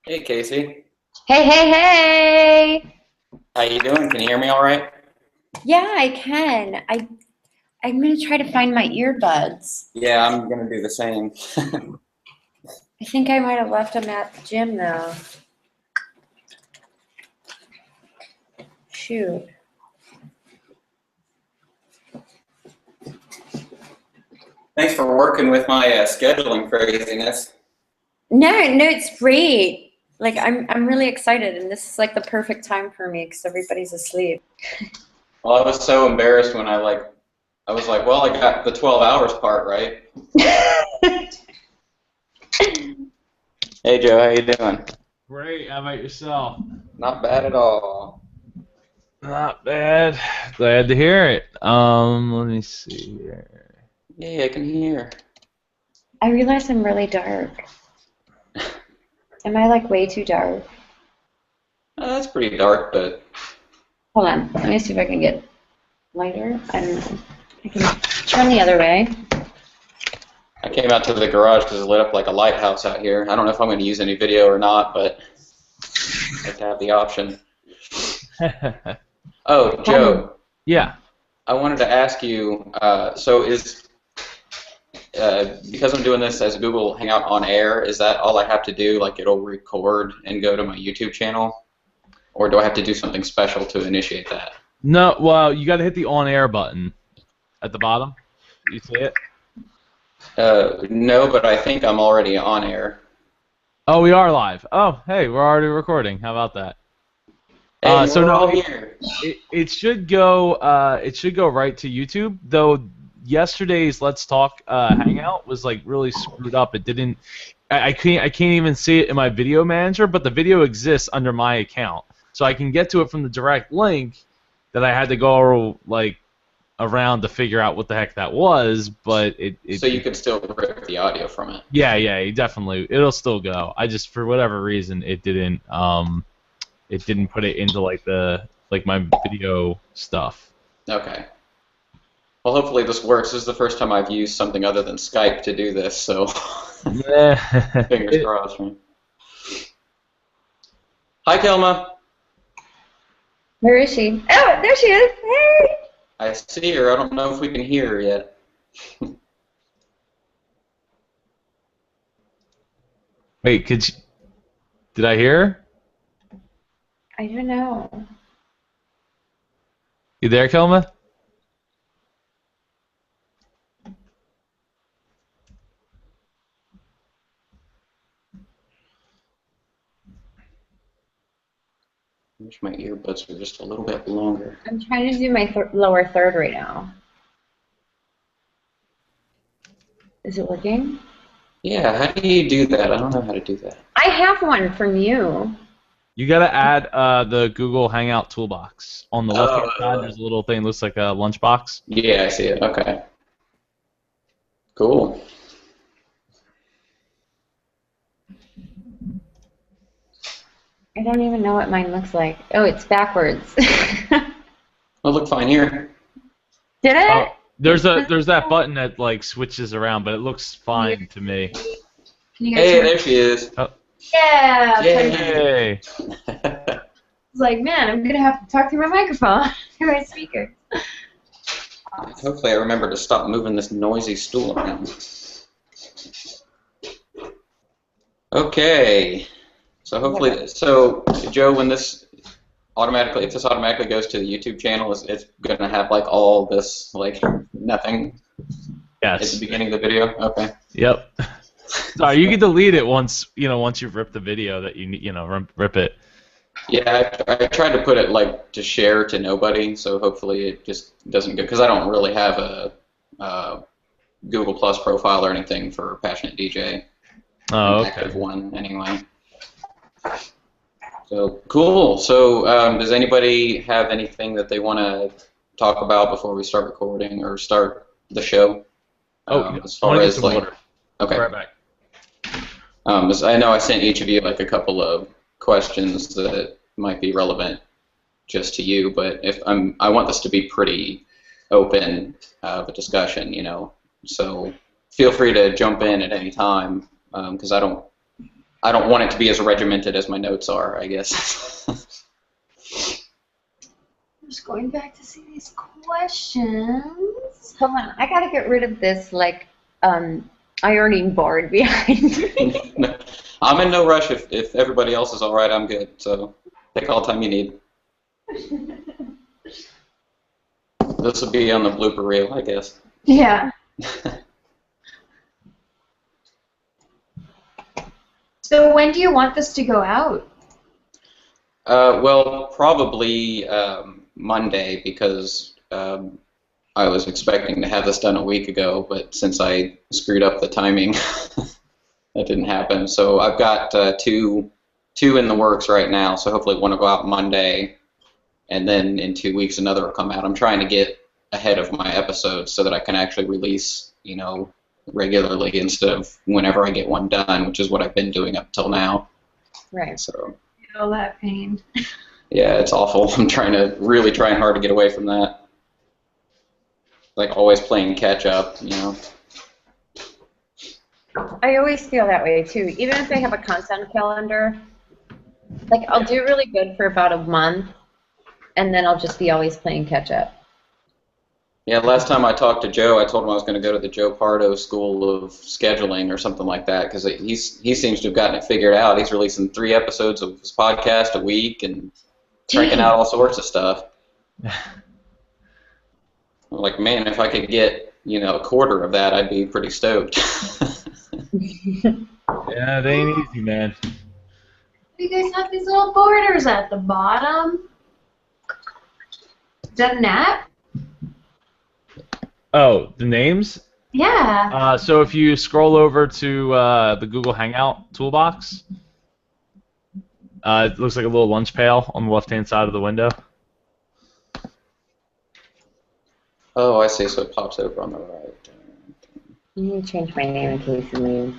Hey Casey, Hey, hey, hey! how you doing? Can you hear me all right? Yeah, I can. I'm gonna try to find my earbuds. Yeah, I'm gonna do the same. I think I might have left them at the gym though. Shoot. Thanks for working with my scheduling craziness. No, no, it's great. Like I'm really excited, and this is like the perfect time for me because everybody's asleep. Well, I was so embarrassed when I was like, well, I got the 12 hours part right. Hey Joe, how you doing? Great. How about yourself? Not bad at all. Not bad. Glad to hear it. Let me see here. Yeah, I can hear. I realize I'm really dark. Am I like way too dark? That's pretty dark, but Hold on. Let me see if I can get lighter. I don't know. I can turn the other way. I came out to the garage because it lit up like a lighthouse out here. I don't know if I'm going to use any video or not, but I like to have the option. Oh, Joe, Yeah. I wanted to ask you, because I'm doing this as Google Hangout on air, is that all I have to do? Like it'll record and go to my YouTube channel? Or do I have to do something special to initiate that? No, well, you got to hit the on air button at the bottom. You see it? No, but I think I'm already on air. Oh, we are live. Oh, hey, we're already recording. How about that? Hey, So we're no, all here. it should go right to YouTube. Though yesterday's Let's Talk Hangout was like really screwed up. It didn't. I can't even see it in my video manager, but the video exists under my account, so I can get to it from the direct link that I had to go like around to figure out what the heck that was. But So you can still rip the audio from it. yeah, definitely it'll still go. I just for whatever reason it didn't put it into like my video stuff. Okay. Well, hopefully this works. This is the first time I've used something other than Skype to do this, so Yeah. fingers crossed. Right? Hi, Kelma. Where is she? Oh, there she is. Hey! I see her. I don't know if we can hear her yet. Wait, did I hear her? I don't know. You there, Kelma? I wish my earbuds were just a little bit longer. I'm trying to do my lower third right now. Is it working? Yeah, how do you do that? I don't know how to do that. I have one from you. You gotta add the Google Hangout toolbox. On the left-hand side, Oh, there's a little thing that looks like a lunchbox. yeah, I see it. Okay. Cool. I don't even know what mine looks like. Oh, it's backwards. Well, look fine here. Did Oh, it? there's that button that like switches around, but it looks fine to me. Can you guys Hey, hear me? there she is. Oh, Yeah. Yay. hey. I was like, man, I'm gonna have to talk through my microphone, through my speaker. Hopefully I remember to stop moving this noisy stool around. Okay. So Joe, when if this automatically goes to the YouTube channel, it's gonna have like all this like nothing at the Yes. beginning of the video. Okay. Yep. Sorry, you can delete it once you've ripped the video that rip it. Yeah, I tried to put it like to share to nobody, so hopefully it just doesn't go because I don't really have a Google Plus profile or anything for Passionate DJ, an Oh, active okay. one anyway. So cool. So does anybody have anything that they want to talk about before we start recording or start the show? Oh, As I want far to get as some like, water. Be okay. right back. As I know I sent each of you like a couple of questions that might be relevant just to you, but I want this to be pretty open of a discussion, So feel free to jump in at any time because I don't I don't want it to be as regimented as my notes are, I guess. I'm just going back to see these questions. Hold on, I gotta get rid of this like ironing board behind me. I'm in no rush. If everybody else is all right, I'm good. So take all the time you need. This will be on the blooper reel, I guess. Yeah. So when do you want this to go out? Well, probably Monday, because I was expecting to have this done a week ago, but since I screwed up the timing, that didn't happen. So I've got two in the works right now, so hopefully one will go out Monday, and then in 2 weeks another will come out. I'm trying to get ahead of my episodes so that I can actually release, regularly instead of whenever I get one done, which is what I've been doing up till now. Right. So All that pain. yeah, it's awful. I'm really trying hard to get away from that. Like always playing catch up, I always feel that way too. Even if I have a content calendar, like I'll do really good for about a month, and then I'll just be always playing catch up. Yeah, last time I talked to Joe, I told him I was going to go to the Joe Pardo School of Scheduling or something like that, because he seems to have gotten it figured out. He's releasing 3 episodes of his podcast a week and cranking out all sorts of stuff. I'm like, man, if I could get, a quarter of that, I'd be pretty stoked. Yeah, it ain't easy, man. You guys have these little borders at the bottom. Is that an app? Oh, the names? Yeah. So if you scroll over to the Google Hangout toolbox, it looks like a little lunch pail on the left-hand side of the window. Oh, I see. So it pops over on the right. I'm gonna change my name in case you leave.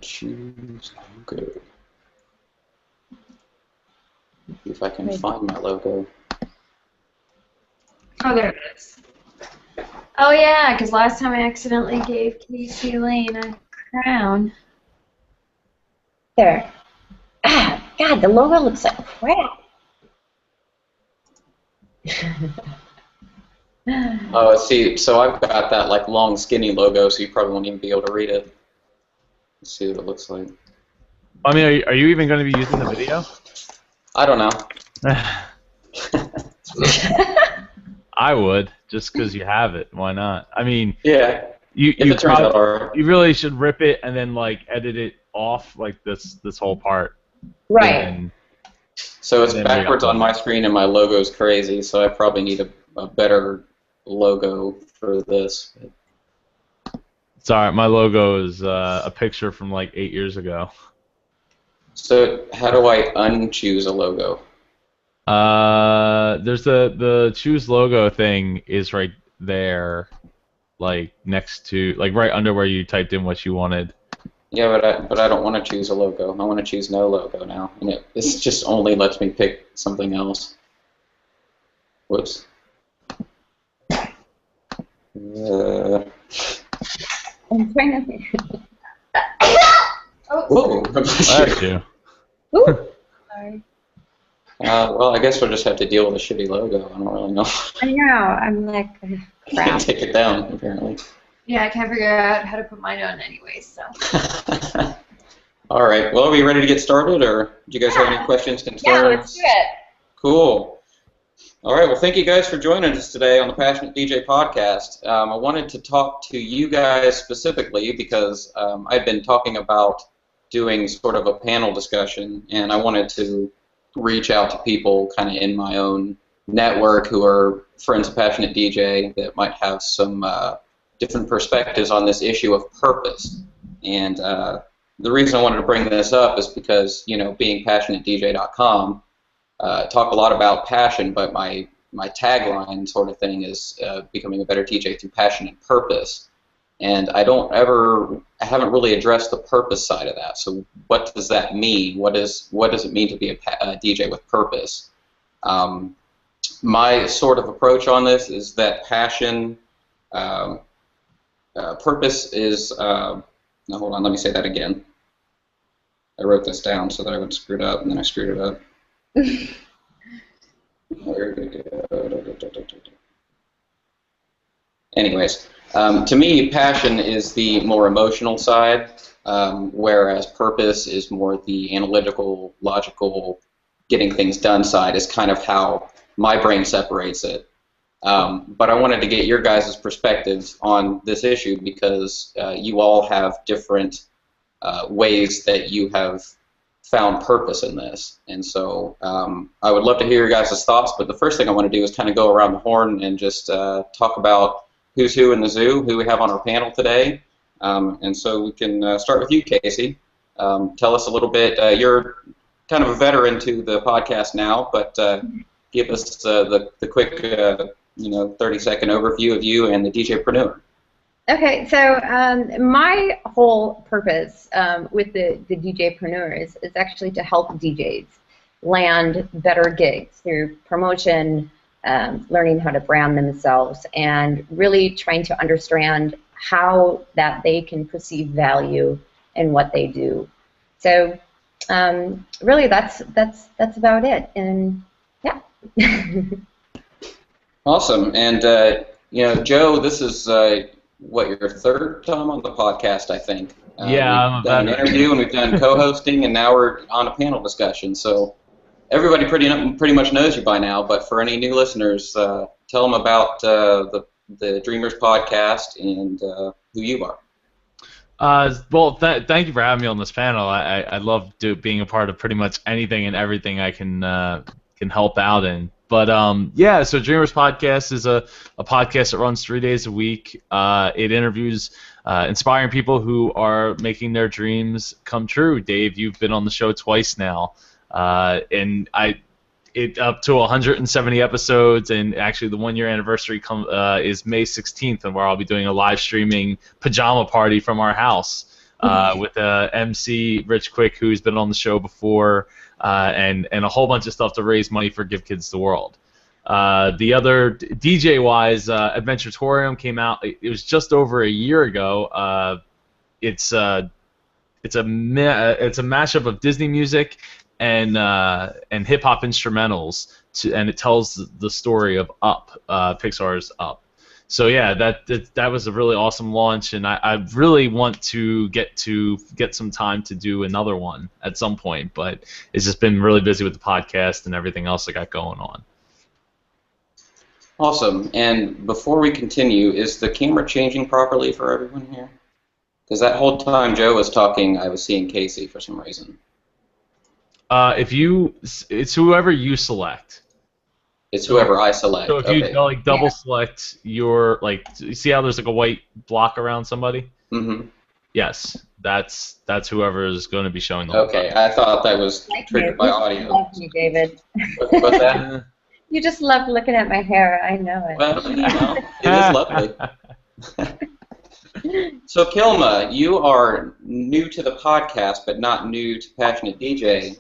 Choose logo. See if I can find my logo. Oh, there it is. Oh, yeah, because last time I accidentally gave Casey Lane a crown. There. Ah, God, the logo looks like crap. Oh, see, so I've got that like long, skinny logo, so you probably won't even be able to read it. Let's see what it looks like. I mean, are you even going to be using the video? I don't know. I would, just because you have it. Why not? I mean, Yeah. you If it turns out alright. you really should rip it and then like edit it off like this whole part. Right. And So it's then we backwards got on my screen and my logo's crazy, so I probably need a better logo for this. it's alright. My logo is a picture from like 8 years ago. So how do I unchoose a logo? There's the choose logo thing is right there, like next to, like right under where you typed in what you wanted. Yeah, but I don't want to choose a logo. I want to choose no logo now, and this just only lets me pick something else. Whoops. I'm trying to. Whoa. That's you. Ooh. Sorry. Well, I guess we'll just have to deal with a shitty logo. I don't really know. I know. I'm like, crap. Can't take it down, apparently. Yeah, I can't figure out how to put mine on anyway, so. All right. Well, are we ready to get started, or do you guys have any questions, concerns? Yeah, let's do it. Cool. All right. Well, thank you guys for joining us today on the Passionate DJ podcast. I wanted to talk to you guys specifically because I've been talking about doing sort of a panel discussion, and I wanted to reach out to people kind of in my own network who are friends of Passionate DJ that might have some different perspectives on this issue of purpose. And the reason I wanted to bring this up is because, being passionatedj.com, talk a lot about passion, but my tagline sort of thing is becoming a better DJ through passion and purpose. And I haven't really addressed the purpose side of that. So what does that mean? What does it mean to be a DJ with purpose? My sort of approach on this is that passion purpose is, no, hold on, let me say that again. I wrote this down so that I wouldn't screw it up, and then I screwed it up. Where did it go? Anyways, to me, passion is the more emotional side, whereas purpose is more the analytical, logical, getting things done side is kind of how my brain separates it. But I wanted to get your guys' perspectives on this issue because you all have different ways that you have found purpose in this. And so I would love to hear your guys' thoughts, but the first thing I want to do is kind of go around the horn and just talk about who's who in the zoo, who we have on our panel today. And so we can start with you, Casey. Tell us a little bit. You're kind of a veteran to the podcast now, but give us the quick 30-second overview of you and the DJpreneur. Okay, so my whole purpose with the DJpreneur is actually to help DJs land better gigs through promotion, learning how to brand themselves, and really trying to understand how that they can perceive value in what they do. So really, that's about it. And yeah. Awesome. And Joe, this is what, your third time on the podcast, I think. Yeah, we've done an interview and we've done co-hosting, and now we're on a panel discussion. So everybody pretty much knows you by now. But for any new listeners, tell them about the Dreamers podcast and who you are. Well, thank you for having me on this panel. I love being a part of pretty much anything and everything I can help out in. But yeah, so Dreamers Podcast is a podcast that runs 3 days a week. It interviews inspiring people who are making their dreams come true. Dave, you've been on the show twice now, and it up to 170 episodes, and actually the 1 year anniversary is May 16th, and where I'll be doing a live streaming pajama party from our house with MC Rich Quick, who's been on the show before. And a whole bunch of stuff to raise money for Give Kids the World. The other DJ-wise, Adventuratorium came out. It was just over a year ago. It's a mashup of Disney music and hip hop instrumentals, and it tells the story of Up, Pixar's Up. So yeah, that was a really awesome launch, and I really want to get some time to do another one at some point, but it's just been really busy with the podcast and everything else I got going on. Awesome. And before we continue, is the camera changing properly for everyone here? Because that whole time Joe was talking, I was seeing Casey for some reason. It's whoever you select. It's whoever I select. So if you double select your, you see how there's a white block around somebody? Mm-hmm. Yes, that's whoever is going to be showing the Okay, I thought that was triggered by audio. Love you, David. What's that? You just love looking at my hair. I know it. Well, it is lovely. So Kilma, you are new to the podcast, but not new to Passionate DJ.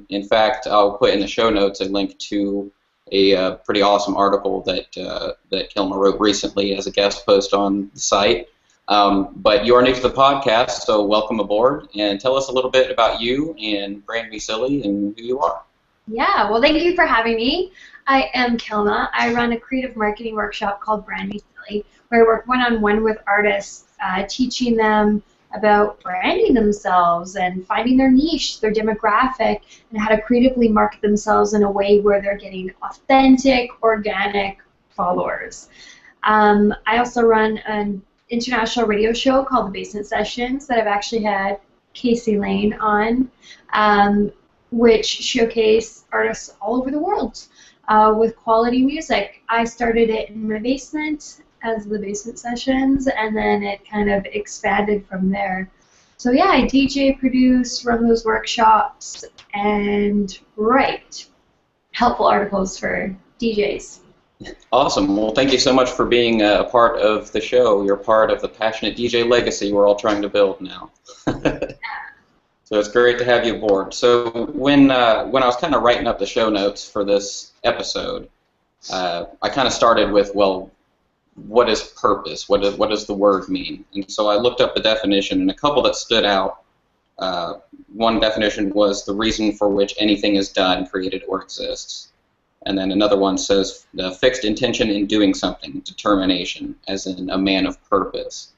In fact, I'll put in the show notes a link to a pretty awesome article that Kilma wrote recently as a guest post on the site. But you are new to the podcast, so welcome aboard, and tell us a little bit about you and Brand Me Silly and who you are. Yeah, well, thank you for having me. I am Kilma. I run a creative marketing workshop called Brand Me Silly, where I work one-on-one with artists, teaching them about branding themselves and finding their niche, their demographic, and how to creatively market themselves in a way where they're getting authentic, organic followers. I also run an international radio show called The Basement Sessions that I've actually had Casey Lane on, which showcase artists all over the world with quality music. I started it in my basement as The Basement Sessions, and then it kind of expanded from there. So yeah, I DJ, produce, run those workshops, and write helpful articles for DJs. Awesome. Well, thank you so much for being a part of the show. You're part of the Passionate DJ legacy we're all trying to build now. So it's great to have you aboard. So when I was kind of writing up the show notes for this episode, I kind of started with, well, what is purpose? What does the word mean? And so I looked up the definition, and a couple that stood out. One definition was the reason for which anything is done, created, or exists. And then another one says the fixed intention in doing something, determination, as in a man of purpose.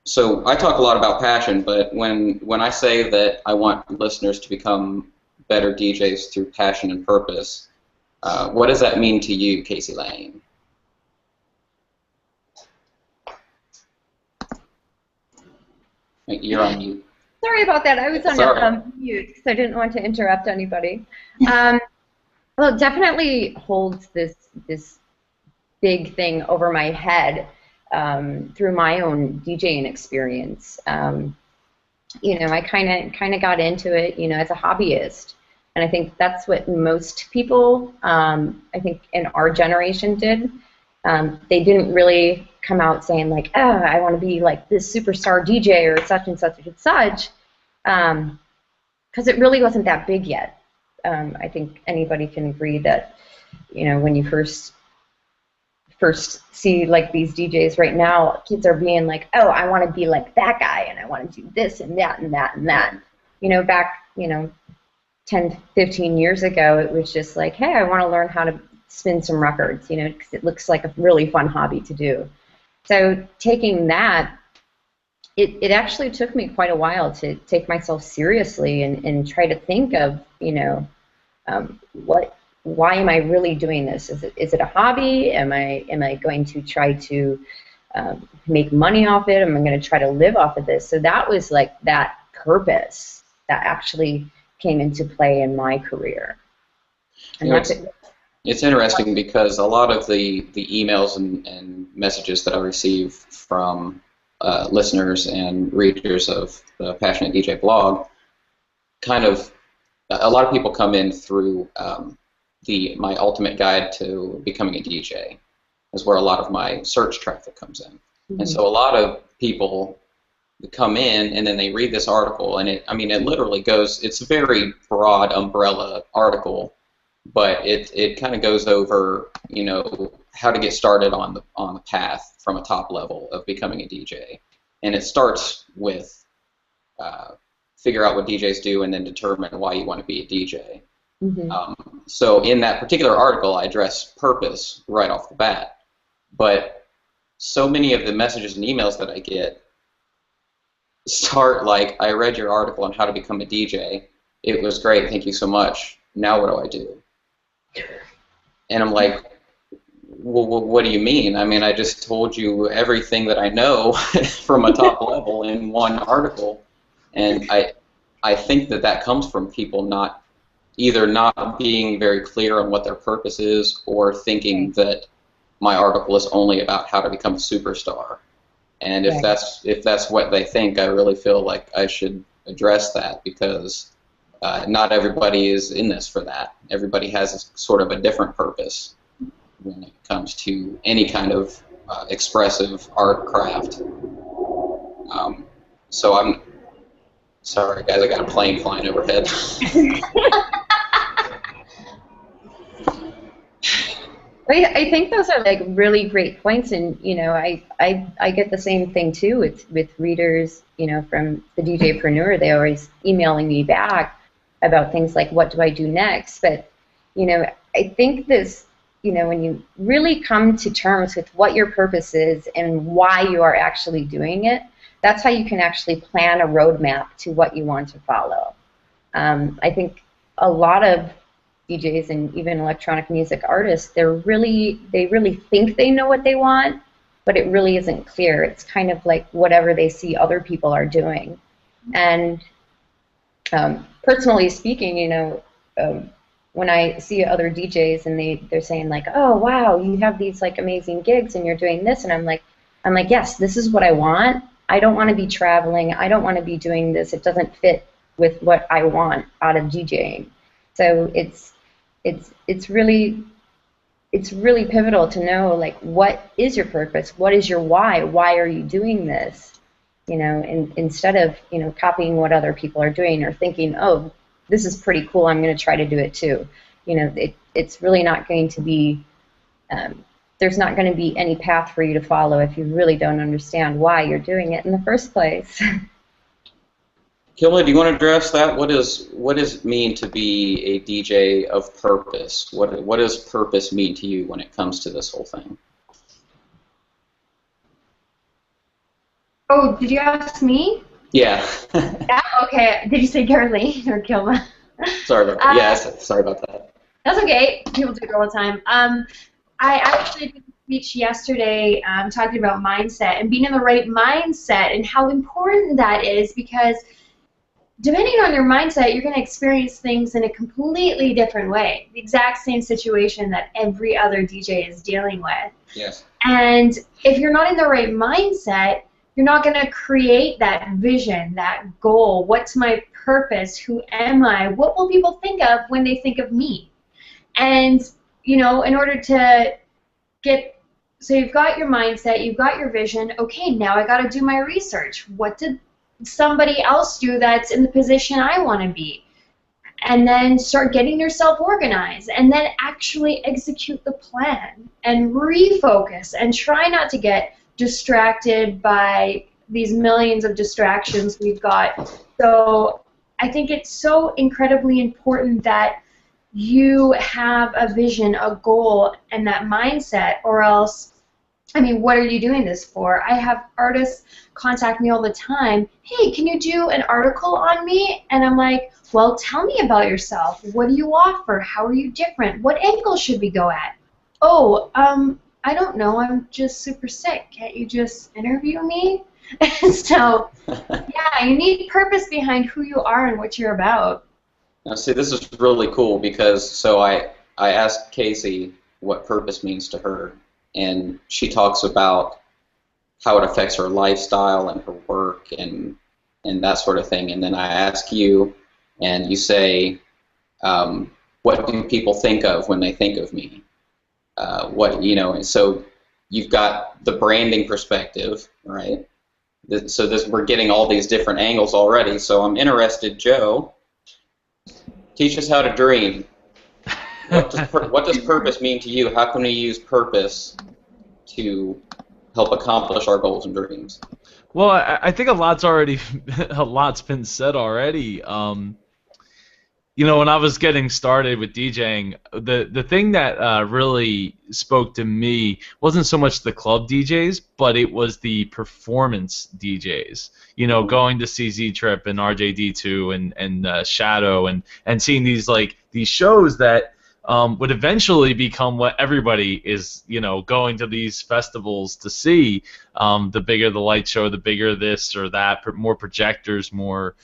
So I talk a lot about passion, but when I say that I want listeners to become better DJs through passion and purpose, what does that mean to you, Casey Lane? You're on mute. Sorry about that. I was on mute because I didn't want to interrupt anybody. Well, it definitely holds this big thing over my head through my own DJing experience. You know, I kind of got into it, you know, as a hobbyist, and I think that's what most people, I think, in our generation did. They didn't really come out saying like, oh, I want to be like this superstar DJ or such and such and such, because it really wasn't that big yet. I think anybody can agree that, you know, when you first see like these DJs right now, kids are being like, oh, I want to be like that guy, and I want to do this and that and that and that. You know, back, you know, 10, 15 years ago, it was just like, hey, I want to learn how to spin some records, you know, because it looks like a really fun hobby to do. So taking that, it actually took me quite a while to take myself seriously and try to think of, you know, why am I really doing this? Is it a hobby? Am I going to try to make money off it? Am I going to try to live off of this? So that was like that purpose that actually came into play in my career. And you know, it's interesting because a lot of the emails and messages that I receive from listeners and readers of the Passionate DJ blog, kind of, a lot of people come in through my ultimate guide to becoming a DJ, is where a lot of my search traffic comes in. Mm-hmm. And so a lot of people come in and then they read this article, and it literally goes, it's a very broad umbrella article, but it kind of goes over, you know, how to get started on the path from a top level of becoming a DJ. And it starts with figure out what DJs do and then determine why you want to be a DJ. Mm-hmm. So in that particular article, I address purpose right off the bat. But so many of the messages and emails that I get start like, I read your article on how to become a DJ. It was great. Thank you so much. Now what do I do? And I'm like, well, what do you mean? I mean, I just told you everything that I know from a top level in one article. And I think that comes from people either not being very clear on what their purpose is, or thinking that my article is only about how to become a superstar. And if that's what they think, I really feel like I should address that, because not everybody is in this for that. Everybody has sort of a different purpose when it comes to any kind of expressive art craft. So I'm sorry, guys, I got a plane flying overhead. I think those are like really great points, and you know, I get the same thing too with readers, you know, from the DJpreneur. They always emailing me back about things like, what do I do next? But you know, I think this, you know, when you really come to terms with what your purpose is and why you are actually doing it, that's how you can actually plan a roadmap to what you want to follow. I think a lot of DJs and even electronic music artists, they really think they know what they want, but it really isn't clear. It's kind of like whatever they see other people are doing. And personally speaking, you know, when I see other DJs and they're saying like, oh wow, you have these like amazing gigs and you're doing this, and I'm like, yes, this is what I want. I don't want to be traveling. I don't want to be doing this. It doesn't fit with what I want out of DJing. So it's really pivotal to know like, what is your purpose? What is your why? Why are you doing this? You know, instead of, you know, copying what other people are doing or thinking, oh, this is pretty cool, I'm going to try to do it too. You know, it's really not going to be there's not going to be any path for you to follow if you really don't understand why you're doing it in the first place. Kilma, do you want to address that? What does it mean to be a DJ of purpose? What does purpose mean to you when it comes to this whole thing? Oh, did you ask me? Yeah. Yeah, okay. Did you say Caroline or Kilma? Sorry about that. Yes, sorry about that. That's okay. People do it all the time. I actually did a speech yesterday talking about mindset and being in the right mindset and how important that is, because depending on your mindset, you're going to experience things in a completely different way. The exact same situation that every other DJ is dealing with. Yes. And if you're not in the right mindset, you're not going to create that vision, that goal. What's my purpose? Who am I? What will people think of when they think of me? And, you know, in order to get, so you've got your mindset, you've got your vision. Okay, now I got to do my research. What did somebody else do that's in the position I want to be? And then start getting yourself organized, and then actually execute the plan and refocus and try not to get distracted by these millions of distractions we've got. So I think it's so incredibly important that you have a vision, a goal, and that mindset, or else, I mean, what are you doing this for? I have artists contact me all the time. Hey, can you do an article on me? And I'm like, well, tell me about yourself. What do you offer? How are you different? What angle should we go at? Oh, I don't know. I'm just super sick. Can't you just interview me? So, yeah, you need purpose behind who you are and what you're about. Now, see, this is really cool because I asked Casey what purpose means to her, and she talks about how it affects her lifestyle and her work and that sort of thing. And then I ask you, and you say, what do people think of when they think of me? And so you've got the branding perspective, right? So we're getting all these different angles already. So I'm interested, Joe. Teach us how to dream. What does purpose mean to you? How can we use purpose to help accomplish our goals and dreams? Well, I think a lot's been said already. You know, when I was getting started with DJing, the thing that really spoke to me wasn't so much the club DJs, but it was the performance DJs. You know, going to see Z Trip and RJD2 and Shadow and seeing these shows that would eventually become what everybody is, you know, going to these festivals to see. The bigger the light show, the bigger this or that, more projectors, more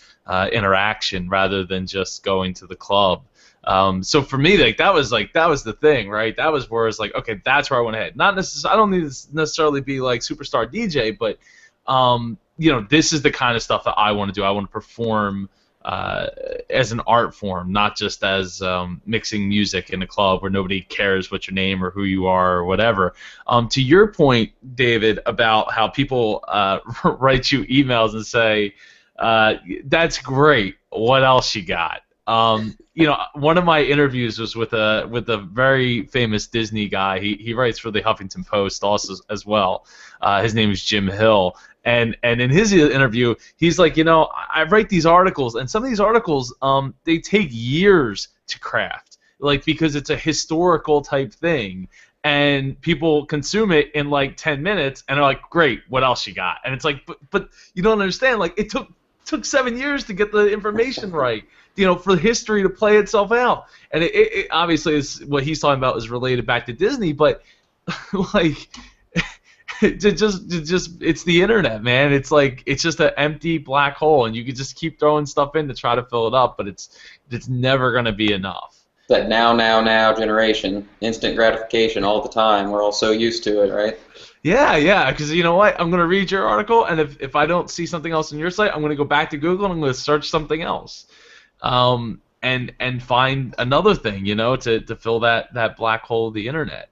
interaction, rather than just going to the club. So for me, that was the thing, right? That was where it's like, okay, that's where I want to head. Not necessarily, I don't need to necessarily be like superstar DJ, but you know, this is the kind of stuff that I want to do. I want to perform as an art form, not just as mixing music in a club where nobody cares what your name or who you are or whatever. To your point, David, about how people write you emails and say, that's great, what else you got? You know, one of my interviews was with a very famous Disney guy. He writes for the Huffington Post also as well. His name is Jim Hill. And in his interview, he's like, you know, I write these articles, and some of these articles, they take years to craft, like, because it's a historical type thing, and people consume it in like 10 minutes, and they're like, great, what else you got? And it's like, but you don't understand, like, it took 7 years to get the information right, you know, for history to play itself out. And it obviously is what he's talking about is related back to Disney, but like. It's the internet, man. It's like it's just an empty black hole, and you can just keep throwing stuff in to try to fill it up, but it's never gonna be enough. That now generation, instant gratification all the time. We're all so used to it, right? Yeah, because you know what? I'm gonna read your article, and if I don't see something else on your site, I'm gonna go back to Google and I'm gonna search something else, and find another thing, you know, to fill that black hole of the internet.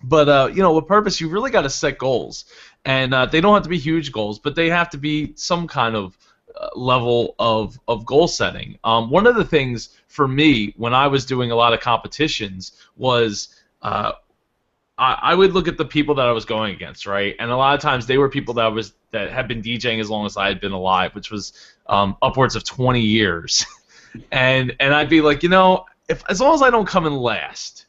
But you know, with purpose, you really got to set goals, and they don't have to be huge goals, but they have to be some kind of level of goal setting. One of the things for me when I was doing a lot of competitions was I would look at the people that I was going against, right? And a lot of times they were people that had been DJing as long as I had been alive, which was upwards of 20 years. and I'd be like, if as long as I don't come in last,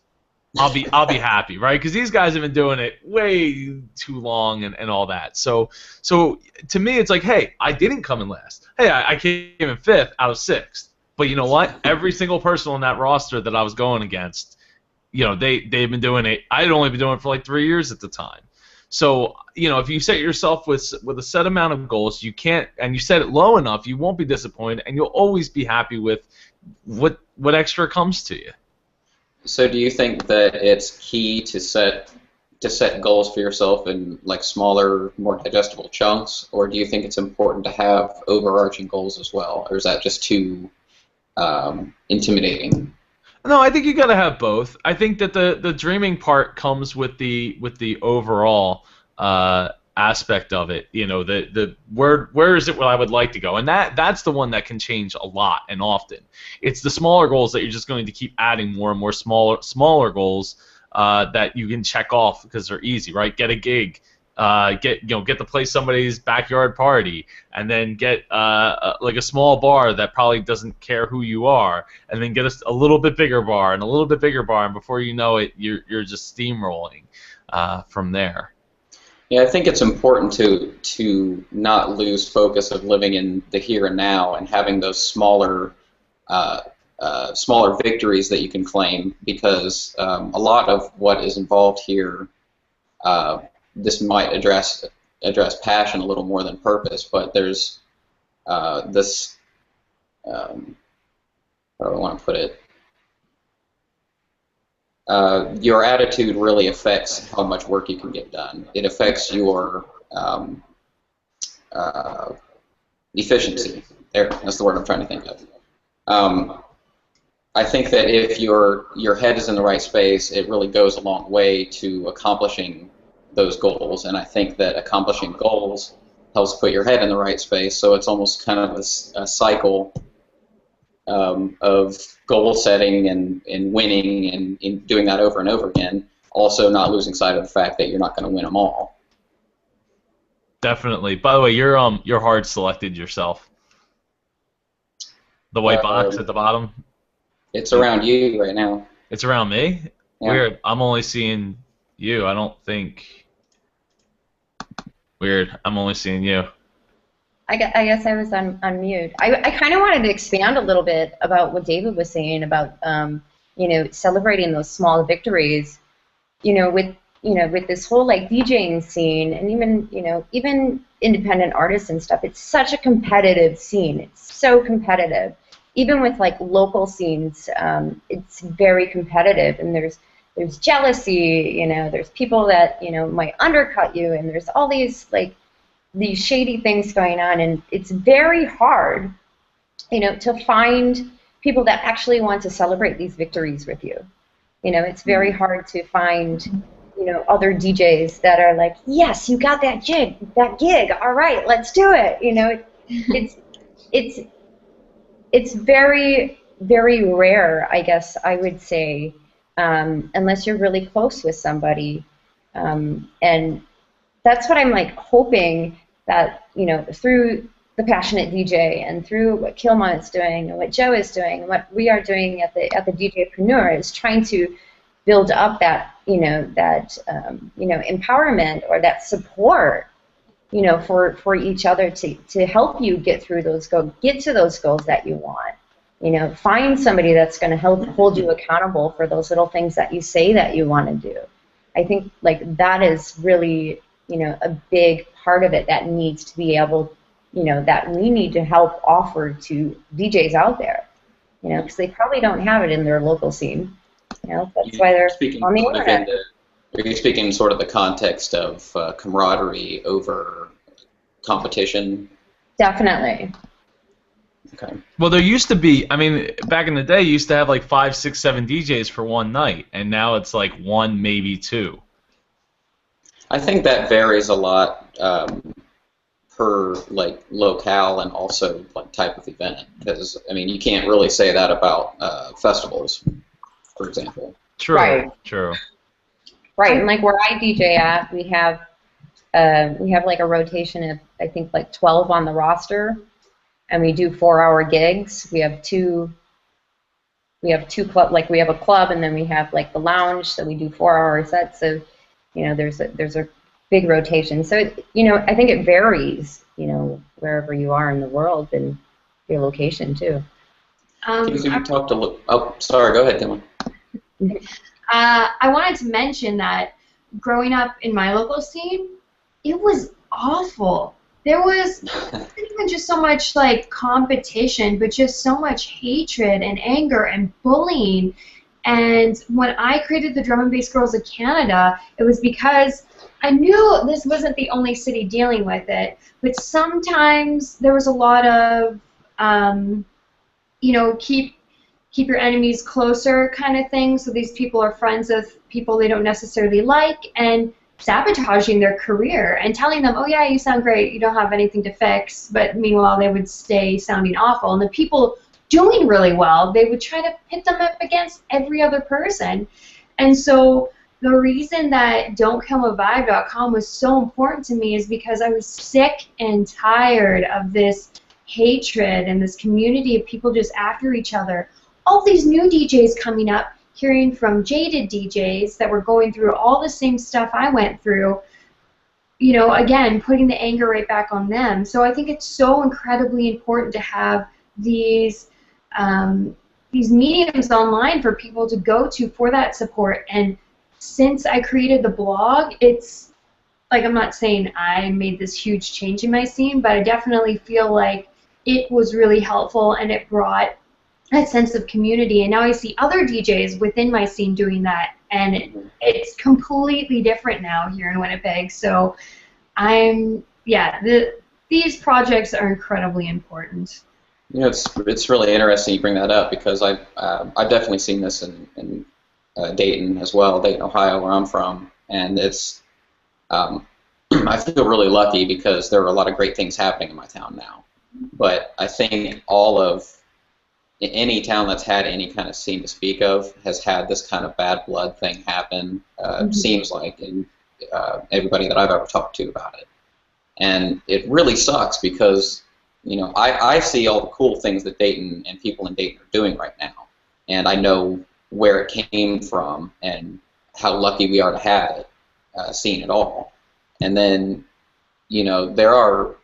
I'll be happy, right? Because these guys have been doing it way too long and all that. So to me, it's like, hey, I didn't come in last. Hey, I came in 5th out of 6th. But you know what? Every single person on that roster that I was going against, they've been doing it. I had only been doing it for like 3 years at the time. So if you set yourself with a set amount of goals, you set it low enough, you won't be disappointed, and you'll always be happy with what extra comes to you. So do you think that it's key to set goals for yourself in like smaller, more digestible chunks, or do you think it's important to have overarching goals as well, or is that just too intimidating? No, I think you gotta have both. I think that the dreaming part comes with the overall aspect of it. The where is it where I would like to go, and that's the one that can change a lot and often. It's the smaller goals that you're just going to keep adding more and more smaller goals that you can check off because they're easy, right? Get a gig. Get to play somebody's backyard party, and then get like a small bar that probably doesn't care who you are, and then get a little bit bigger bar and a little bit bigger bar, and before you know it, you're just steamrolling from there. Yeah, I think it's important to not lose focus of living in the here and now and having those smaller victories that you can claim, because a lot of what is involved here. This might address passion a little more than purpose, but there's this. How do I want to put it? Your attitude really affects how much work you can get done. It affects your efficiency. That's the word I'm trying to think of. I think that if your head is in the right space, it really goes a long way to accomplishing those goals, and I think that accomplishing goals helps put your head in the right space, so it's almost kind of a cycle of goal setting and winning and doing that over and over again, also not losing sight of the fact that you're not going to win them all. Definitely. By the way, you're hard selected yourself. The white box at the bottom? It's around you right now. It's around me? Yeah. Weird. I'm only seeing you. I don't think... Weird. I'm only seeing you. I guess I was on mute. I kind of wanted to expand a little bit about what David was saying about celebrating those small victories. With this whole like DJing scene, and even independent artists and stuff. It's such a competitive scene. It's so competitive. Even with like local scenes, it's very competitive, and there's jealousy, there's people that, might undercut you, and there's all these shady things going on, and it's very hard, to find people that actually want to celebrate these victories with you. It's very hard to find, other DJs that are like, yes, you got that gig, all right, let's do it. It's very, very rare, I guess I would say, unless you're really close with somebody, and that's what I'm hoping that through the Passionate DJ and through what Kilma is doing and what Joe is doing and what we are doing at the DJpreneur is trying to build up that empowerment or that support for each other to help you get through get to those goals that you want. Find somebody that's going to help hold you accountable for those little things that you say that you want to do. I think that is really, a big part of it that needs to be able, that we need to help offer to DJs out there, because they probably don't have it in their local scene. That's why they're on the internet. Are you speaking sort of the context of camaraderie over competition? Definitely. Okay. Well, there used to be, back in the day, you used to have 5, 6, 7 DJs for one night, and now it's 1, maybe 2. I think that varies a lot per locale and also type of event, because you can't really say that about festivals, for example. True. Right. True. Right, and like where I DJ at, we have like a rotation of I think like 12 on the roster, and we do 4-hour gigs. We have two club, like we have a club, and then we have like the lounge, so we do 4-hour sets. So, you know, there's a big rotation. So, you know, I think it varies, you know, wherever you are in the world and your location too. You talked oh, sorry, go ahead, Dylan. I wanted to mention that growing up in my local scene, it was awful. There was not even just so much like competition, but just so much hatred and anger and bullying. And when I created the Drum and Bass Girls of Canada, it was because I knew this wasn't the only city dealing with it, but sometimes there was a lot of, you know, keep your enemies closer kind of thing. So these people are friends of people they don't necessarily like, and sabotaging their career and telling them, oh yeah, you sound great, you don't have anything to fix, but meanwhile they would stay sounding awful. And the people doing really well, they would try to pit them up against every other person. And so the reason that Don'tKillMyVibe.com was so important to me is because I was sick and tired of this hatred and this community of people just after each other. All these new DJs coming up, hearing from jaded DJs that were going through all the same stuff I went through, you know, again, putting the anger right back on them. So I think it's so incredibly important to have these mediums online for people to go to for that support. And since I created the blog, it's like, I'm not saying I made this huge change in my scene, but I definitely feel like it was really helpful and it brought a sense of community. And now I see other DJs within my scene doing that, and it's completely different now here in Winnipeg. So these projects are incredibly important. You know, it's really interesting you bring that up, because I've definitely seen this in Dayton as well, Dayton, Ohio, where I'm from, and it's I feel really lucky because there are a lot of great things happening in my town now. But I think any town that's had any kind of scene to speak of has had this kind of bad blood thing happen, seems like, in everybody that I've ever talked to about it. And it really sucks because, you know, I see all the cool things that Dayton and people in Dayton are doing right now. And I know where it came from and how lucky we are to have it, seen it all. And then, you know, there are,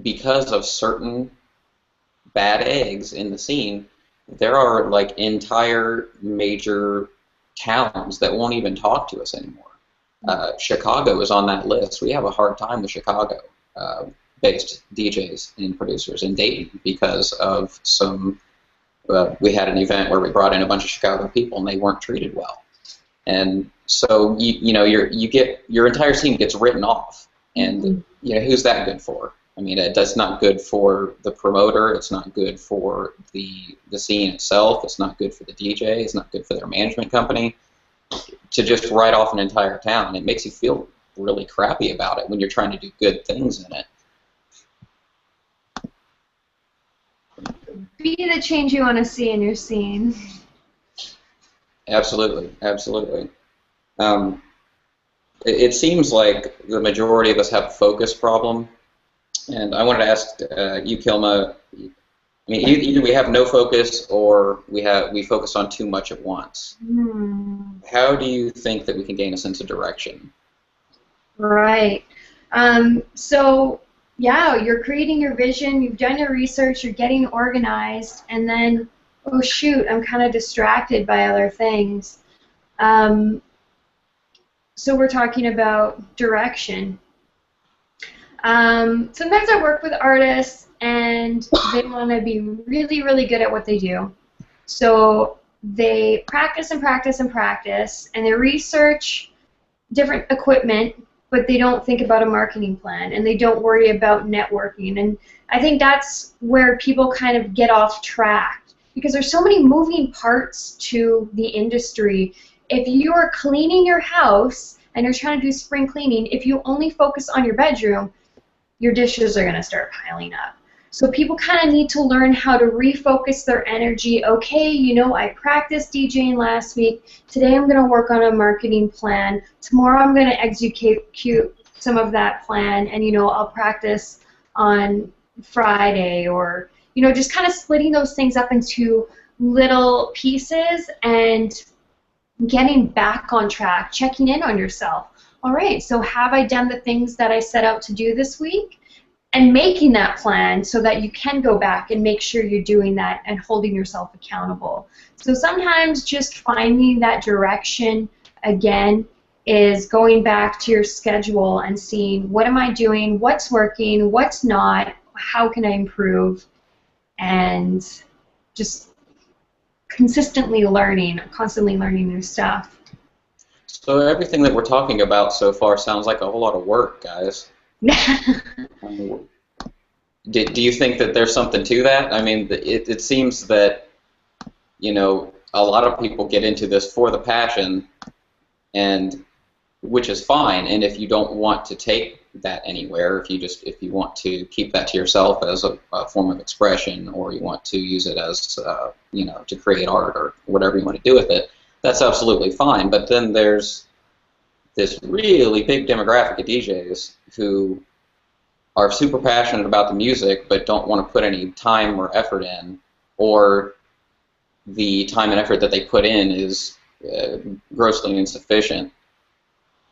because of certain bad eggs in the scene, there are like entire major towns that won't even talk to us anymore. Chicago is on that list. We have a hard time with Chicago-based DJs and producers in Dayton because of some. We had an event where we brought in a bunch of Chicago people and they weren't treated well, and so you know your entire scene gets written off, and you know, who's that good for? I mean, that's not good for the promoter. It's not good for the scene itself. It's not good for the DJ. It's not good for their management company. To just write off an entire town, it makes you feel really crappy about it when you're trying to do good things in it. Be the change you want to see in your scene. Absolutely, absolutely. It seems like the majority of us have a focus problem. And I wanted to ask you, Kilma, I mean, either we have no focus or we focus on too much at once. How do you think that we can gain a sense of direction? Right. So, yeah, you're creating your vision, you've done your research, you're getting organized, and then, oh shoot, I'm kind of distracted by other things. So we're talking about direction. Sometimes I work with artists and they want to be really, really good at what they do. So they practice and practice and practice, and they research different equipment, but they don't think about a marketing plan, and they don't worry about networking. And I think that's where people kind of get off track, because there's so many moving parts to the industry. If you are cleaning your house and you're trying to do spring cleaning, if you only focus on your bedroom, your dishes are going to start piling up. So people kind of need to learn how to refocus their energy. Okay, you know, I practiced DJing last week. Today I'm going to work on a marketing plan. Tomorrow I'm going to execute some of that plan, and, you know, I'll practice on Friday, or, you know, just kind of splitting those things up into little pieces and getting back on track, checking in on yourself. All right, so have I done the things that I set out to do this week? And making that plan so that you can go back and make sure you're doing that and holding yourself accountable. So sometimes just finding that direction again is going back to your schedule and seeing, what am I doing, what's working, what's not, how can I improve, and just constantly learning, constantly learning new stuff. So everything that we're talking about so far sounds like a whole lot of work, guys. Do you think that there's something to that? I mean, it seems that, you know, a lot of people get into this for the passion, and which is fine. And if you don't want to take that anywhere, if you want to keep that to yourself as a form of expression, or you want to use it as you know, to create art or whatever you want to do with it, that's absolutely fine. But then there's this really big demographic of DJs who are super passionate about the music but don't want to put any time or effort in, or the time and effort that they put in is grossly insufficient.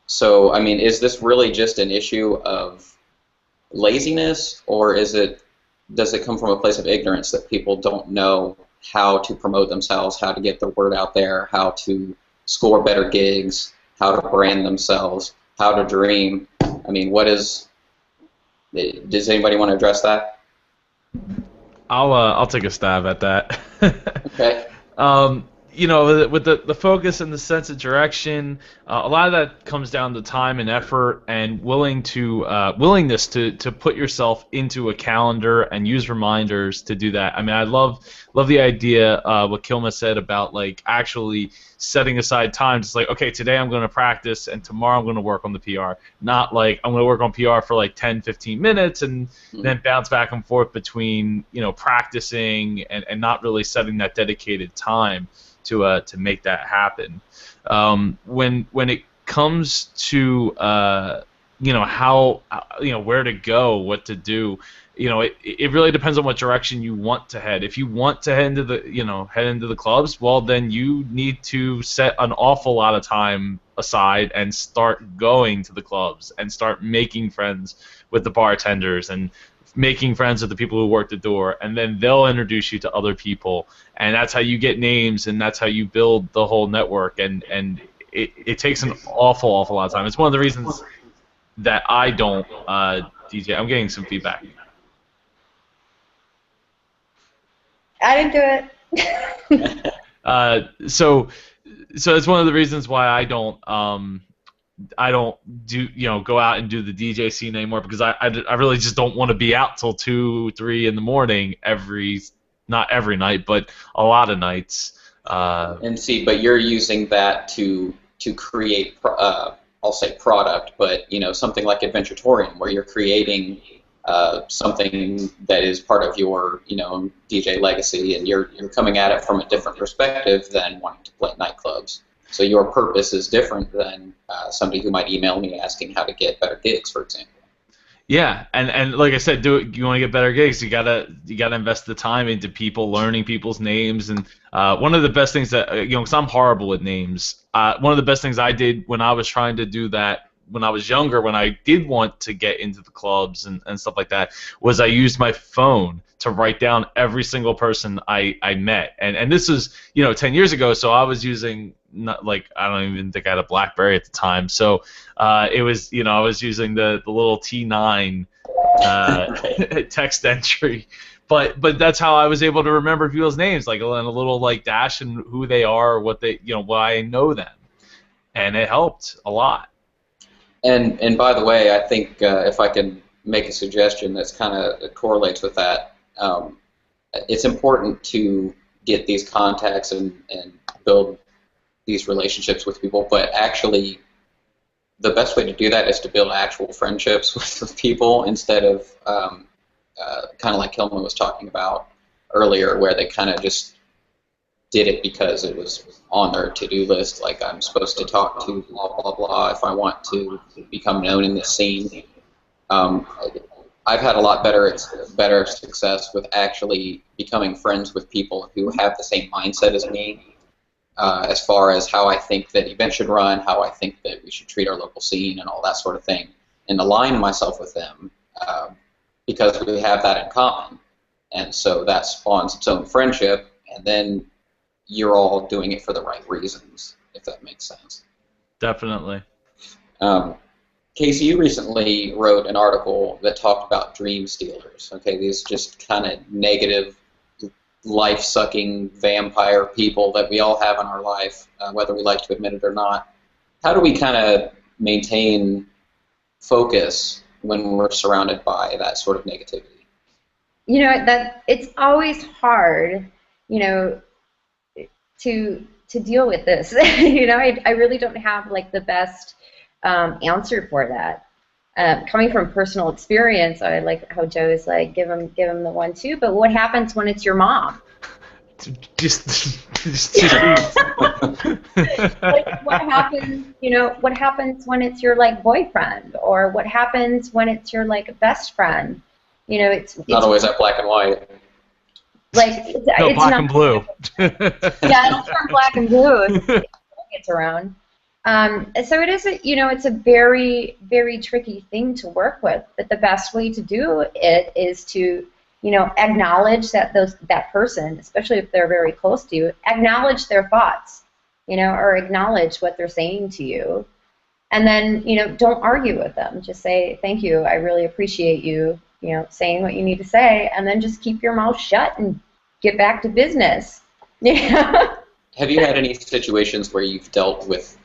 So, I mean, is this really just an issue of laziness, or does it come from a place of ignorance that people don't know how to promote themselves, how to get the word out there, how to score better gigs, how to brand themselves, how to dream? I mean, does anybody want to address that? I'll take a stab at that. Okay. You know, with the focus and the sense of direction, a lot of that comes down to time and effort and willingness to put yourself into a calendar and use reminders to do that. I mean, I love the idea what Kilma said about, like, actually setting aside time. It's like, okay, today I'm going to practice and tomorrow I'm going to work on the PR. Not like I'm going to work on PR for like 10, 15 minutes and then bounce back and forth between, you know, practicing and not really setting that dedicated time to make that happen. When it comes to you know, how, you know, where to go, what to do, you know, it really depends on what direction you want to head. If you want to head into the clubs, well, then you need to set an awful lot of time aside and start going to the clubs and start making friends with the bartenders and making friends with the people who work the door, and then they'll introduce you to other people, and that's how you get names, and that's how you build the whole network, and it takes an awful lot of time. It's one of the reasons that I don't DJ. I'm getting some feedback. I didn't do it. So it's one of the reasons why I don't do, you know, go out and do the DJ scene anymore, because I really just don't want to be out till 2, 3 in the morning not every night, but a lot of nights. And see, but you're using that to create, I'll say product, but, you know, something like Adventuretorium, where you're creating something that is part of your, you know, DJ legacy, and you're coming at it from a different perspective than wanting to play nightclubs. So your purpose is different than somebody who might email me asking how to get better gigs, for example. Yeah, and like I said, you want to get better gigs, you gotta invest the time into people, learning people's names, and one of the best things that, you know, because I'm horrible with names, one of the best things I did when I was trying to do that when I was younger, when I did want to get into the clubs and stuff like that, was I used my phone to write down every single person I met, and this was, you know, 10 years ago, so I was using, not, like, I don't even think I had a BlackBerry at the time, so it was, you know, I was using the little T9 text entry, but that's how I was able to remember people's names, like, and a little, like, dash and who they are, what they, you know, why I know them, and it helped a lot. And by the way, I think if I can make a suggestion that's kind of correlates with that, it's important to get these contacts and build these relationships with people, but actually the best way to do that is to build actual friendships with people instead of kind of like Kilman was talking about earlier, where they kind of just did it because it was on their to-do list, like I'm supposed to talk to blah, blah, blah if I want to become known in this scene. I've had a lot better success with actually becoming friends with people who have the same mindset as me, as far as how I think that events should run, how I think that we should treat our local scene, and all that sort of thing, and align myself with them because we have that in common. And so that spawns its own friendship, and then you're all doing it for the right reasons, if that makes sense. Definitely. Casey, you recently wrote an article that talked about dream stealers. Okay, these just kind of negative, life-sucking vampire people that we all have in our life, whether we like to admit it or not. How do we kind of maintain focus when we're surrounded by that sort of negativity? You know, that it's always hard, you know, to deal with this. You know, I really don't have like the best answer for that. Coming from personal experience, I like how Joe is like, give him the 1-2. But what happens when it's your mom? Just Like, what happens? You know, what happens when it's your like boyfriend, or what happens when it's your like best friend? You know, it's not always that black and white. Like no, it's black not, and blue. Yeah, it's from black and blue. It's around. So it is, you know, it's a very, very tricky thing to work with. But the best way to do it is to, you know, acknowledge that that person, especially if they're very close to you, acknowledge their thoughts, you know, or acknowledge what they're saying to you, and then, you know, don't argue with them. Just say, thank you, I really appreciate you, you know, saying what you need to say, and then just keep your mouth shut and get back to business. Yeah. Have you had any situations where you've dealt with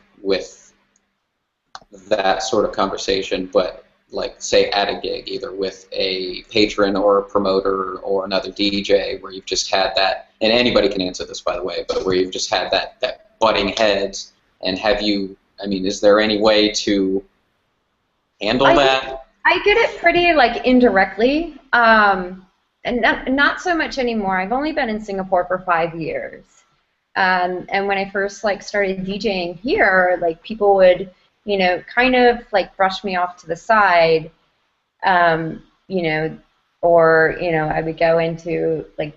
that sort of conversation, but like say at a gig, either with a patron or a promoter or another DJ, where you've just had that, and anybody can answer this, by the way, but where you've just had that butting heads, and have you, I mean, is there any way to handle that? I get it pretty like indirectly, and not so much anymore. I've only been in Singapore for 5 years. And when I first like started DJing here, like people would, you know, kind of like brush me off to the side, you know, or, you know, I would go into like,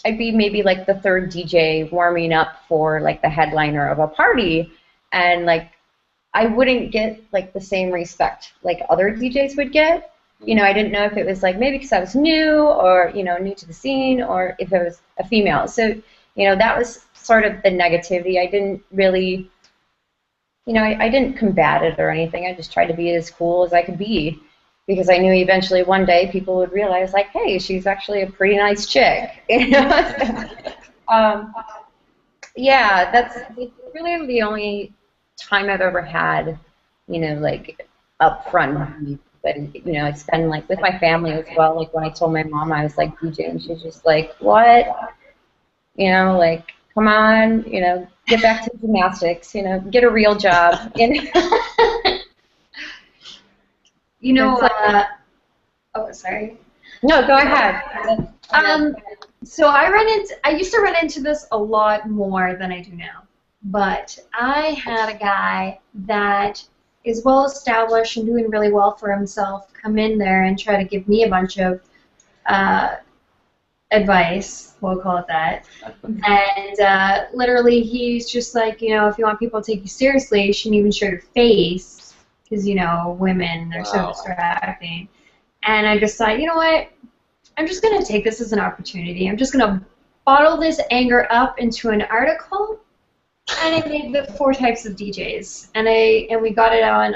I'd be maybe like the third DJ warming up for like the headliner of a party, and like I wouldn't get like the same respect like other DJs would get. You know, I didn't know if it was like maybe because I was new, or, you know, new to the scene, or if it was a female. So, you know, that was sort of the negativity. I didn't really, you know, I didn't combat it or anything. I just tried to be as cool as I could be, because I knew eventually one day people would realize, like, hey, she's actually a pretty nice chick. You know? Yeah, that's really the only time I've ever had, you know, like upfront. But, you know, it's been like with my family as well. Like when I told my mom I was like DJing, she was just like, what? You know, like, come on, you know, get back to gymnastics, you know, get a real job. You know, oh, sorry. No, go ahead. So I used to run into this a lot more than I do now. But I had a guy that is well established and doing really well for himself come in there and try to give me a bunch of advice, we'll call it that. And literally he's just like, you know, if you want people to take you seriously, you shouldn't even show your face, because, you know, women, they're so distracting. And I just thought, you know what, I'm just going to take this as an opportunity. I'm just going to bottle this anger up into an article, and I made the 4 types of DJs. And we got it on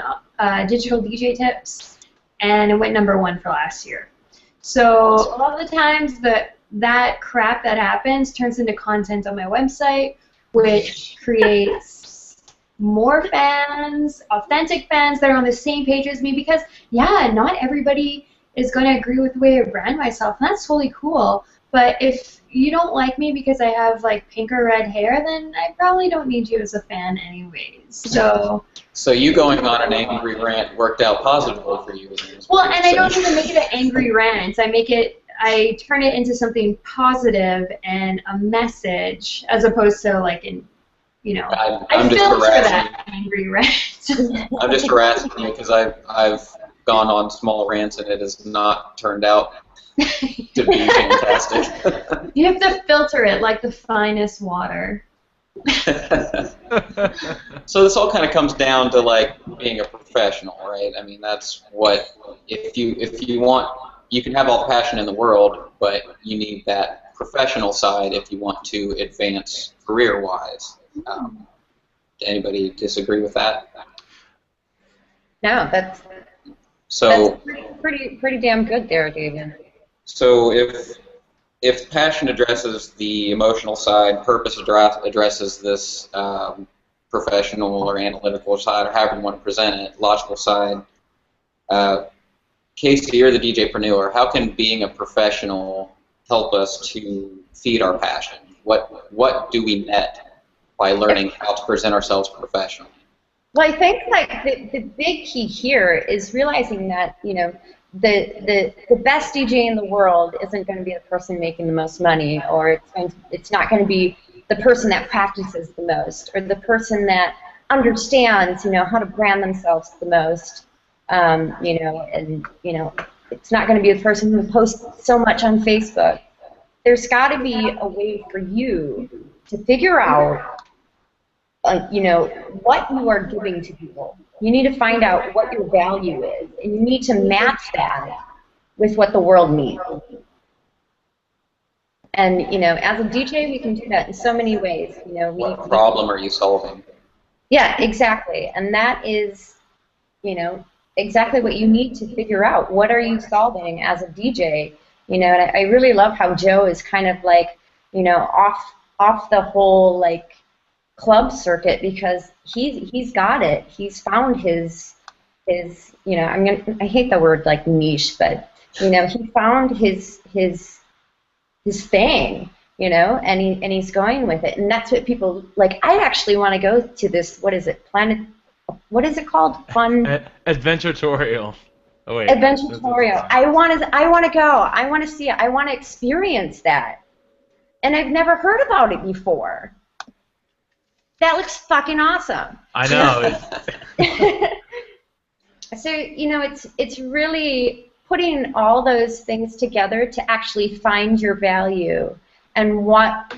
Digital DJ Tips, and it went #1 for last year. So a lot of the times that crap that happens turns into content on my website, which creates more fans, authentic fans that are on the same page as me, because, yeah, not everybody is going to agree with the way I brand myself, and that's totally cool. But if you don't like me because I have like pink or red hair, then I probably don't need you as a fan anyways. So. So you going on an angry rant worked out positively for you. Well, and I don't even make it an angry rant. I turn it into something positive and a message, as opposed to like I'm just filter harassing that angry rant. I'm just harassing you because I've gone on small rants and it has not turned out to be fantastic. You have to filter it like the finest water. So this all kind of comes down to like being a professional, right? I mean, that's what if you want, you can have all the passion in the world, but you need that professional side if you want to advance career-wise. Anybody disagree with that? No, that's So pretty damn good there, David. so if passion addresses the emotional side, purpose addresses this professional or analytical side, or however you want to present it, logical side. Casey, you're the DJpreneur. How can being a professional help us to feed our passion? What do we net by learning how to present ourselves professionally? Well, I think like the big key here is realizing that the best DJ in the world isn't going to be the person making the most money, or it's not going to be the person that practices the most, or the person that understands how to brand themselves the most. It's not going to be the person who posts so much on Facebook. There's got to be a way for you to figure out, what you are giving to people. You need to find out what your value is, and you need to match that with what the world needs. And as a DJ, we can do that in so many ways. What problem are you solving? Yeah, exactly, and that is, exactly what you need to figure out. What are you solving as a DJ? And I really love how Joe is kind of like, off the whole like club circuit, because he's got it. He's found his I hate the word like niche, but he found his thing, and he's going with it, and that's what people like. I actually want to go to this. What is it? What is it called? Fun Adventutorial. Oh wait. Adventutorial. I want to go. I want to see it. I want to experience that, and I've never heard about it before. That looks fucking awesome. I know. So it's really putting all those things together to actually find your value and what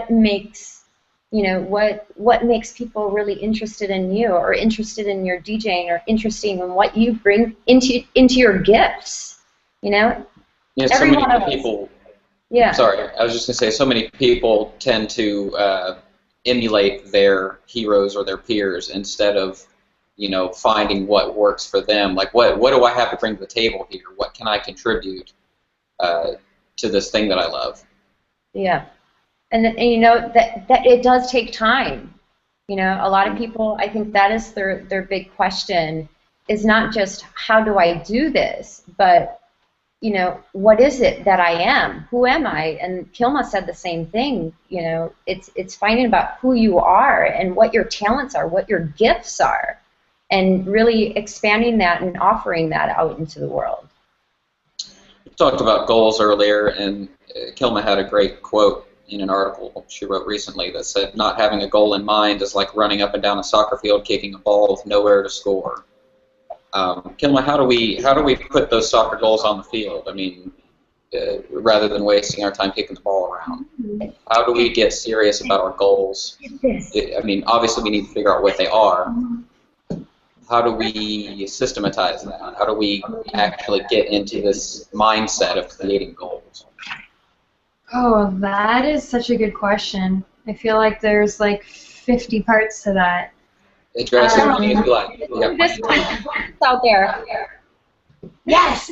makes what makes people really interested in you, or interested in your DJing, or interested in what you bring into your gifts. Yeah, so many people. Yeah. Sorry, I was just gonna say, so many people tend to emulate their heroes or their peers instead of finding what works for them. Like, what do I have to bring to the table here? What can I contribute to this thing that I love? Yeah, and that it does take time. A lot of people, I think that is their big question, is not just how do I do this, but what is it that I am? Who am I? And Kilma said the same thing. It's finding about who you are and what your talents are, what your gifts are, and really expanding that and offering that out into the world. We talked about goals earlier, and Kilma had a great quote in an article she wrote recently that said, "Not having a goal in mind is like running up and down a soccer field kicking a ball with nowhere to score." Kilma, how do we put those soccer goals on the field? I mean, rather than wasting our time kicking the ball around, how do we get serious about our goals? I mean, obviously we need to figure out what they are. How do we systematize that? How do we actually get into this mindset of creating goals? Oh, that is such a good question. I feel like there's like 50 parts to that. Address as many as you like. This out there. Yes,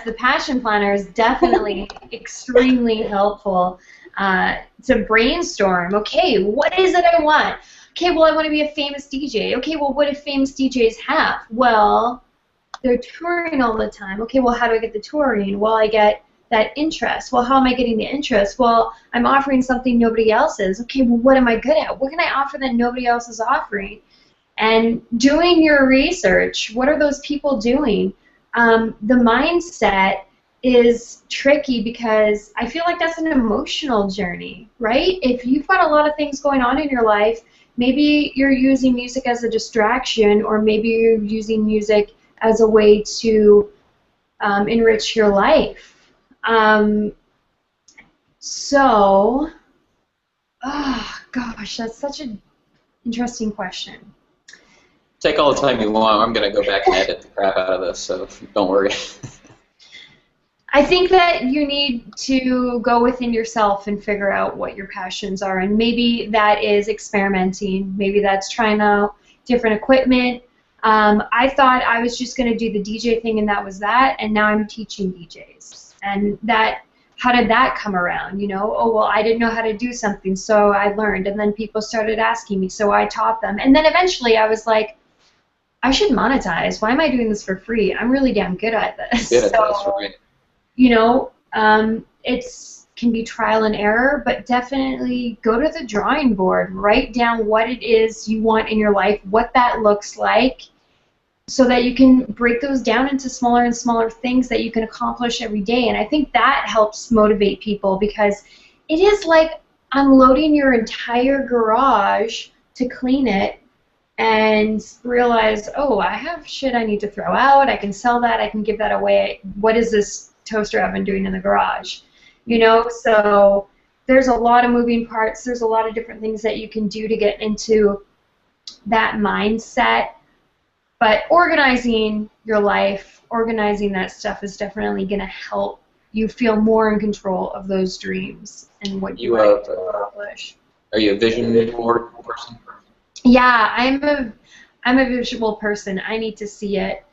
the Passion Planner is definitely extremely helpful to brainstorm. Okay, what is it I want? Okay, well, I want to be a famous DJ. Okay, well, what do famous DJs have? Well, they're touring all the time. Okay, well, how do I get the touring? Well, I get that interest. Well, how am I getting the interest? Well, I'm offering something nobody else is. Okay, well, what am I good at? What can I offer that nobody else is offering? And doing your research, what are those people doing? The mindset is tricky because I feel like that's an emotional journey, right? If you've got a lot of things going on in your life, maybe you're using music as a distraction, or maybe you're using music as a way to enrich your life. So, oh gosh, that's such an interesting question. Take all the time you want. I'm going to go back and edit the crap out of this, so don't worry. I think that you need to go within yourself and figure out what your passions are, and maybe that is experimenting. Maybe that's trying out different equipment. I thought I was just going to do the DJ thing and that was that, and now I'm teaching DJs. And that, how did that come around? You know, oh, well, I didn't know how to do something, so I learned, and then people started asking me, so I taught them. And then eventually I was like, I should monetize. Why am I doing this for free? I'm really damn good at this. Good at this, right? You know, it's can be trial and error, but definitely go to the drawing board. Write down what it is you want in your life, what that looks like, so that you can break those down into smaller and smaller things that you can accomplish every day. And I think that helps motivate people, because it is like unloading your entire garage to clean it and realize, oh, I have shit I need to throw out. I can sell that. I can give that away. What is this toaster oven doing in the garage? You know, so there's a lot of moving parts. There's a lot of different things that you can do to get into that mindset. But organizing your life, organizing that stuff is definitely going to help you feel more in control of those dreams and what you want to accomplish. Are you a vision board person? Yeah, I'm a visual person. I need to see it.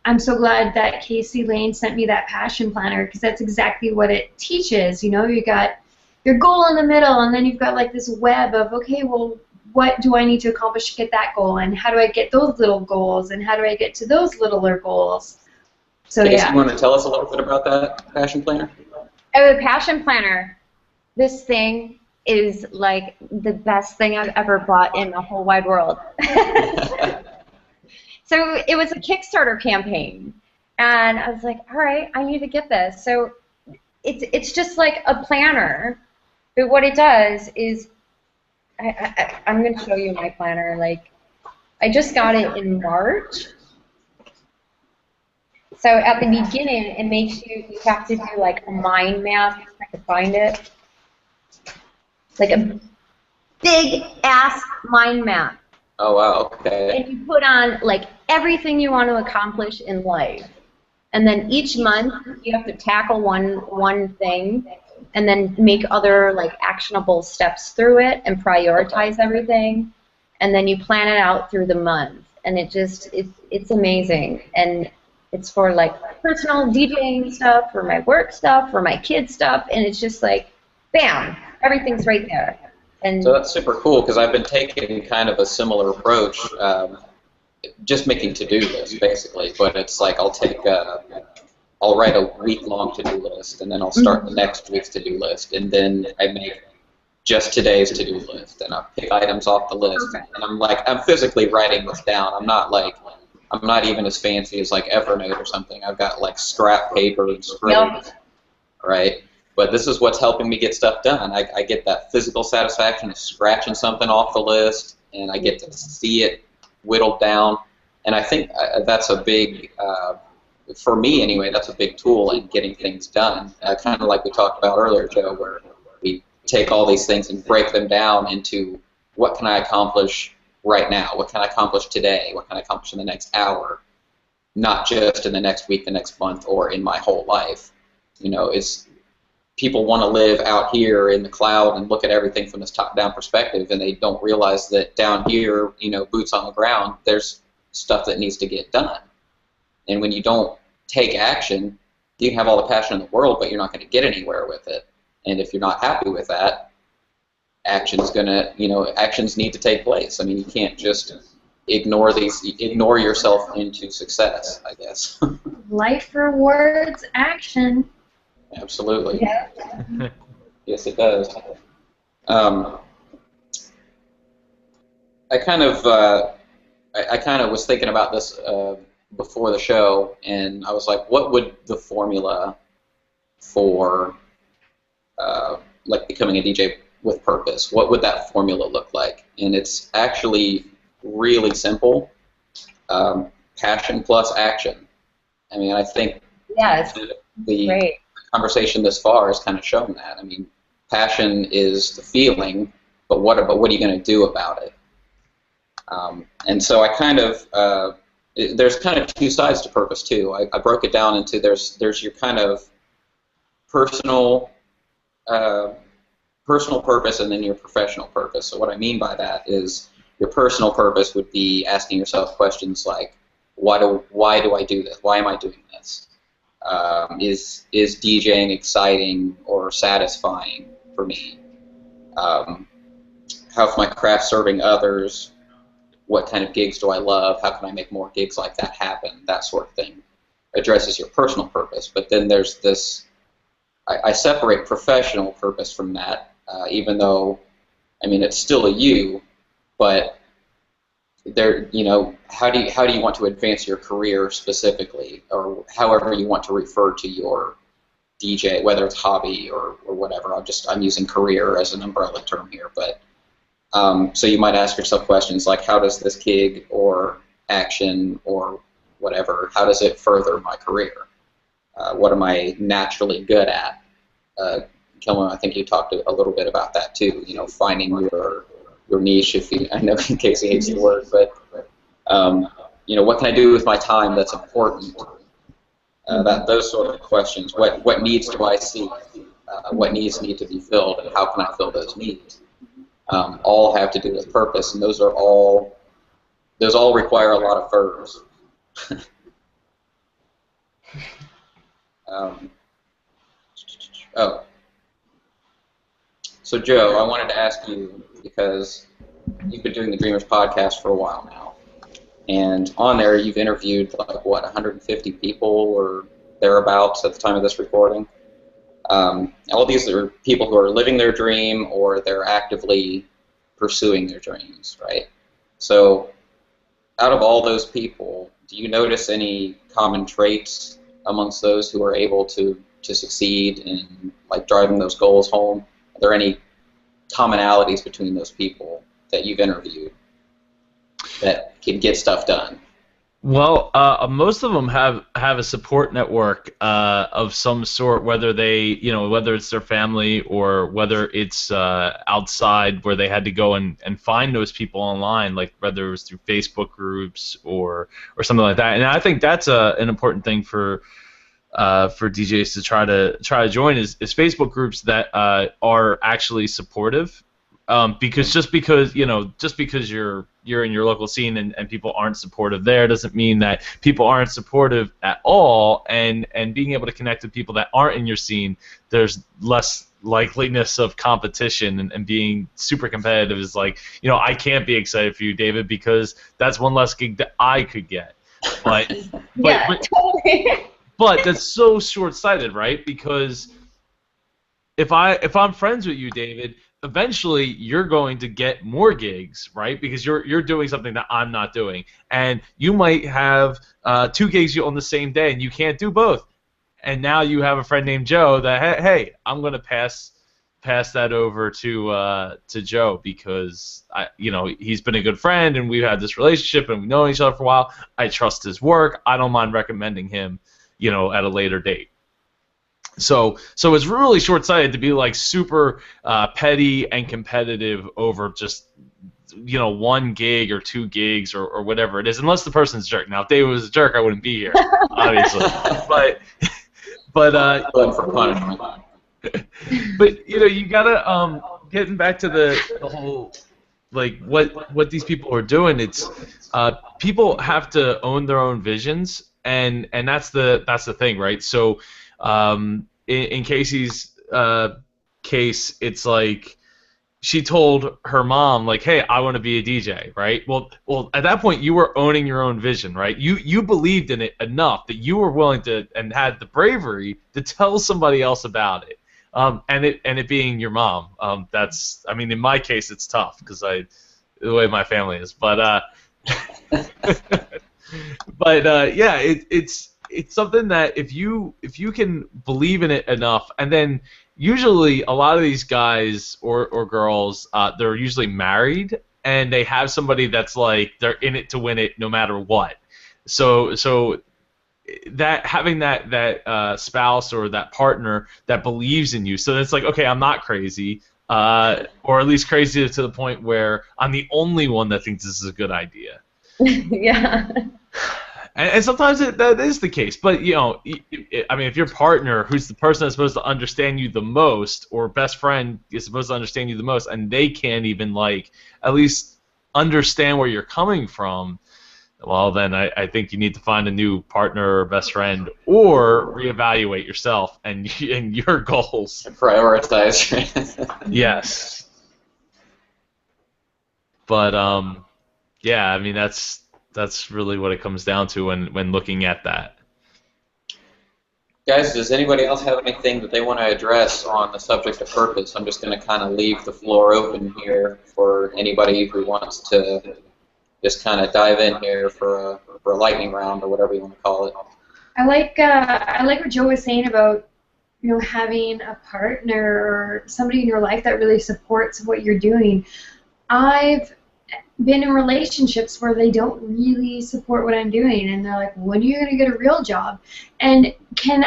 I'm so glad that Casey Lane sent me that passion planner, because that's exactly what it teaches. You know, you got your goal in the middle, and then you've got like this web of, okay, well, what do I need to accomplish to get that goal, and how do I get those little goals, and how do I get to those littler goals? So Casey, yeah. you want to tell us a little bit about that passion planner? Oh, the passion planner. This thing is like the best thing I've ever bought in the whole wide world. So it was a Kickstarter campaign, and I was like, all right, I need to get this. So it's just like a planner, but what it does is, I'm going to show you my planner. Like, I just got it in March. So at the beginning, it makes you have to do like a mind map, if I can find it. Like a big ass mind map. Oh, wow, okay. And you put on like everything you want to accomplish in life. And then each month you have to tackle one thing, and then make other like actionable steps through it and prioritize everything. And then you plan it out through the month. And it's amazing. And it's for like personal DJing stuff, for my work stuff, for my kids stuff, and it's just like, bam, everything's right there. And so that's super cool, because I've been taking kind of a similar approach, just making to-do lists basically. But it's like I'll write a week-long to-do list, and then I'll start the next week's to-do list, and then I make just today's to-do list, and I'll pick items off the list, and I'm physically writing this down. I'm not even as fancy as like Evernote or something. I've got like scrap paper and scribbles, right? But this is what's helping me get stuff done. I get that physical satisfaction of scratching something off the list, and I get to see it whittled down. And I think that's a big, for me anyway, that's a big tool in getting things done. Kind of like we talked about earlier, Joe, where we take all these things and break them down into what can I accomplish right now? What can I accomplish today? What can I accomplish in the next hour? Not just in the next week, the next month, or in my whole life. You know, people want to live out here in the cloud and look at everything from this top-down perspective, and they don't realize that down here, you know, boots on the ground, there's stuff that needs to get done. And when you don't take action, you can have all the passion in the world, but you're not going to get anywhere with it. And if you're not happy with that, actions need to take place. I mean, you can't just ignore yourself into success, I guess. Life rewards action. Absolutely. Yeah. Yes, it does. Um, I kind of I kind of was thinking about this before the show, and I was like, what would the formula for like becoming a DJ with purpose? What would that formula look like? And it's actually really simple. Passion plus action. I mean, I think Yes. the Great. conversation this far has kind of shown that. I mean, passion is the feeling, but what are you going to do about it? And so I kind of there's kind of two sides to purpose too. I broke it down into there's your kind of personal personal purpose and then your professional purpose. So what I mean by that is your personal purpose would be asking yourself questions like, why do I do this? Why am I doing this? Is DJing exciting or satisfying for me? How's my craft serving others? What kind of gigs do I love? How can I make more gigs like that happen? That sort of thing addresses your personal purpose. But then there's this, I separate professional purpose from that, even though, I mean, it's still a you, but there, you know, how do you want to advance your career specifically, or however you want to refer to your DJ, whether it's hobby or whatever. I'm using career as an umbrella term here, but so you might ask yourself questions like, how does this gig or action or whatever, how does it further my career? What am I naturally good at? Kilmer, I think you talked a little bit about that too. You know, finding your niche. I know Casey hates the word, but you know, what can I do with my time that's important? Those sort of questions. What needs do I see? What needs need to be filled, and how can I fill those needs? All have to do with purpose, and those all require a lot of verbs. So Joe, I wanted to ask you, because you've been doing the Dreamers podcast for a while now, and on there you've interviewed like 150 people or thereabouts at the time of this recording. All these are people who are living their dream or they're actively pursuing their dreams, right? So out of all those people, do you notice any common traits amongst those who are able to succeed in like driving those goals home? Are there any commonalities between those people that you've interviewed that can get stuff done? Well, most of them have a support network of some sort, whether whether it's their family or whether it's outside where they had to go and find those people online, like whether it was through Facebook groups or something like that. And I think that's an important thing for DJs to try to join is Facebook groups that are actually supportive. Because just because you're in your local scene and people aren't supportive there doesn't mean that people aren't supportive at all. And being able to connect with people that aren't in your scene, there's less likeliness of competition and being super competitive is like, I can't be excited for you, David, because that's one less gig that I could get. But Totally. But that's so short-sighted, right? Because if I'm friends with you, David, eventually you're going to get more gigs, right? Because you're doing something that I'm not doing, and you might have 2 gigs on the same day, and you can't do both. And now you have a friend named Joe that, hey, I'm going to pass that over to Joe because he's been a good friend and we've had this relationship and we've known each other for a while. I trust his work. I don't mind recommending him, at a later date. So it's really short-sighted to be like super petty and competitive over just 1 gig or 2 gigs or whatever it is, unless the person's a jerk. Now, if David was a jerk, I wouldn't be here, obviously. but For punishment. But you gotta getting back to the whole like what these people are doing. It's people have to own their own visions, and that's the thing, right? So. In Casey's case, it's like she told her mom, like, hey, I want to be a DJ, right? Well, at that point, you were owning your own vision, right? You believed in it enough that you were willing to and had the bravery to tell somebody else about it. And it being your mom. That's, I mean, in my case, it's tough because the way my family is. But yeah, it's something that if you can believe in it enough, and then usually a lot of these guys or girls, they're usually married and they have somebody that's like they're in it to win it no matter what. So that having that spouse or that partner that believes in you, so it's like, okay, I'm not crazy, or at least crazy to the point where I'm the only one that thinks this is a good idea. Yeah. And sometimes that is the case, but I mean, if your partner, who's the person that's supposed to understand you the most, or best friend is supposed to understand you the most, and they can't even like at least understand where you're coming from, well, then I think you need to find a new partner or best friend, or reevaluate yourself and your goals. Prioritize. Yes. But yeah, I mean that's really what it comes down to when looking at that. Guys, does anybody else have anything that they want to address on the subject of purpose? I'm just going to kind of leave the floor open here for anybody who wants to just kind of dive in here for a lightning round or whatever you want to call it. I like what Joe was saying about having a partner or somebody in your life that really supports what you're doing. I've been in relationships where they don't really support what I'm doing, and they're like, when are you going to get a real job? And can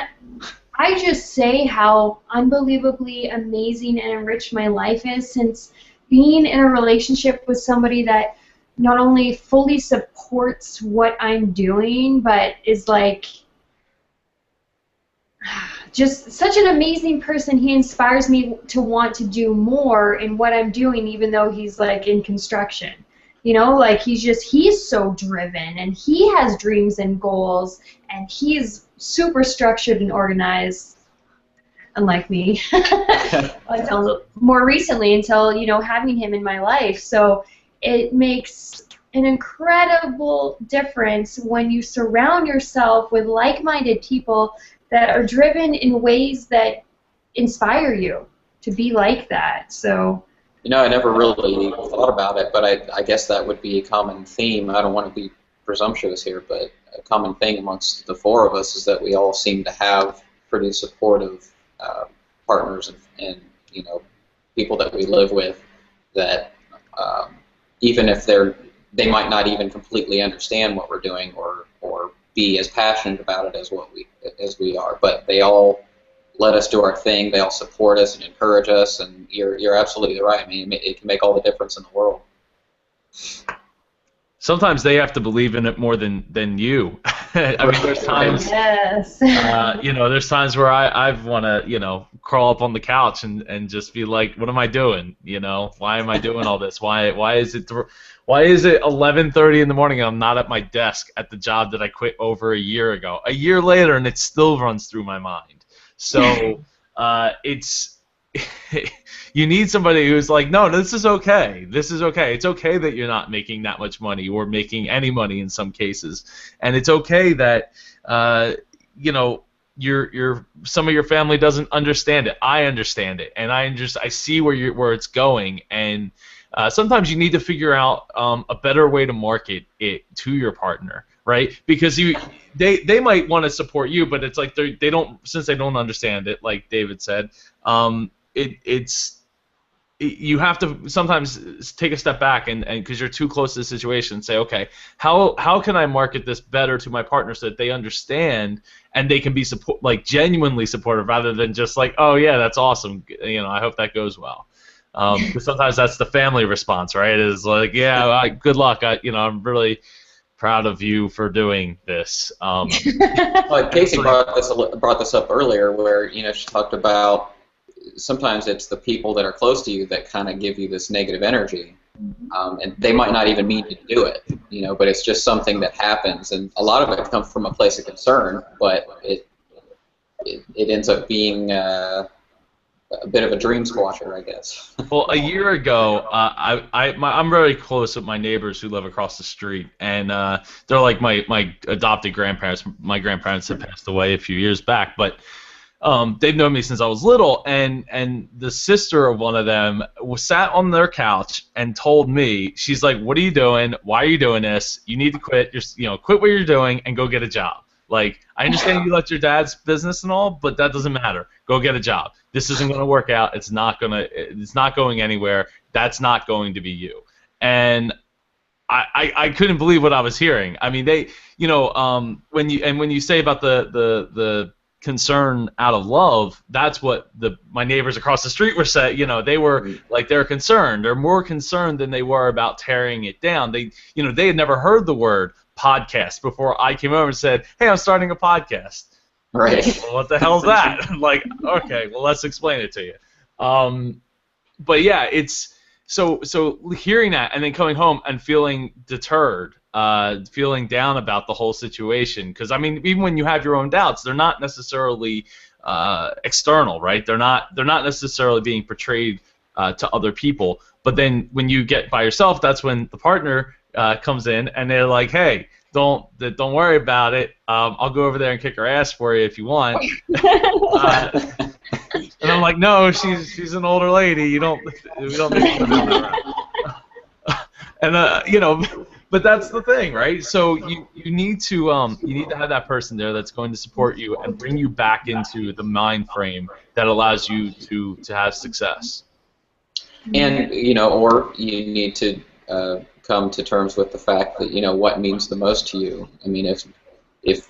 I just say how unbelievably amazing and enriched my life is since being in a relationship with somebody that not only fully supports what I'm doing, but is like just such an amazing person. He inspires me to want to do more in what I'm doing, even though he's like in construction. Like he's so driven, and he has dreams and goals, and he's super structured and organized, unlike me, until more recently, until having him in my life. So it makes an incredible difference when you surround yourself with like-minded people that are driven in ways that inspire you to be like that. So. I never really thought about it, but I guess that would be a common theme. I don't want to be presumptuous here, but a common thing amongst the four of us is that we all seem to have pretty supportive partners and people that we live with that even if they might not even completely understand what we're doing or be as passionate about it as we are, but they all let us do our thing. They all support us and encourage us, and you're absolutely right. I mean, it can make all the difference in the world. Sometimes they have to believe in it more than you. I mean, there's times. Yes. There's times where I want to crawl up on the couch and just be like, what am I doing? Why am I doing all this? Why is it 11:30 in the morning and I'm not at my desk at the job that I quit over a year ago? A year later, and it still runs through my mind. So it's you need somebody who's like, no, this is okay. This is okay. It's okay that you're not making that much money or making any money in some cases, and it's okay that your some of your family doesn't understand it. I understand it, and I see where it's going, and sometimes you need to figure out a better way to market it to your partner. Right, because they might want to support you, but it's like they don't, since they don't understand it, like David said. You have to sometimes take a step back and because you're too close to the situation, and say, okay, how can I market this better to my partner so that they understand and they can be genuinely supportive rather than just like, oh yeah, that's awesome, I hope that goes well. Because sometimes that's the family response, right? Is like, yeah, good luck. I'm really proud of you for doing this. Casey brought this up earlier, where she talked about sometimes it's the people that are close to you that kind of give you this negative energy, and they might not even mean to do it, but it's just something that happens, and a lot of it comes from a place of concern, but it ends up being a bit of a dream squasher, I guess. Well, a year ago, I'm very close with my neighbors who live across the street, and they're like my adopted grandparents. My grandparents had passed away a few years back, but they've known me since I was little, and the sister of one of them sat on their couch and told me, she's like, "What are you doing? Why are you doing this? You need to quit. Quit what you're doing and go get a job. Like, I understand you left your dad's business and all, but that doesn't matter. Go get a job. This isn't going to work out. It's not going anywhere. That's not going to be you." And I couldn't believe what I was hearing. I mean, they, when you say about the concern out of love, that's what my neighbors across the street were saying. They were like, they're concerned. They're more concerned than they were about tearing it down. They had never heard the word podcast before I came over and said, "Hey, I'm starting a podcast." Right. Well, what the hell's that? Like, okay, well, let's explain it to you. But yeah, it's so hearing that and then coming home and feeling deterred, feeling down about the whole situation. Because I mean, even when you have your own doubts, they're not necessarily external, right? They're not necessarily being portrayed to other people. But then when you get by yourself, that's when the partner comes in and they're like, "Hey, don't worry about it. I'll go over there and kick her ass for you if you want." And I'm like, "No, she's an older lady. We don't need to do that." And but that's the thing, right? So you need to have that person there that's going to support you and bring you back into the mind frame that allows you to have success. And or you need to come to terms with the fact that what means the most to you. I mean, if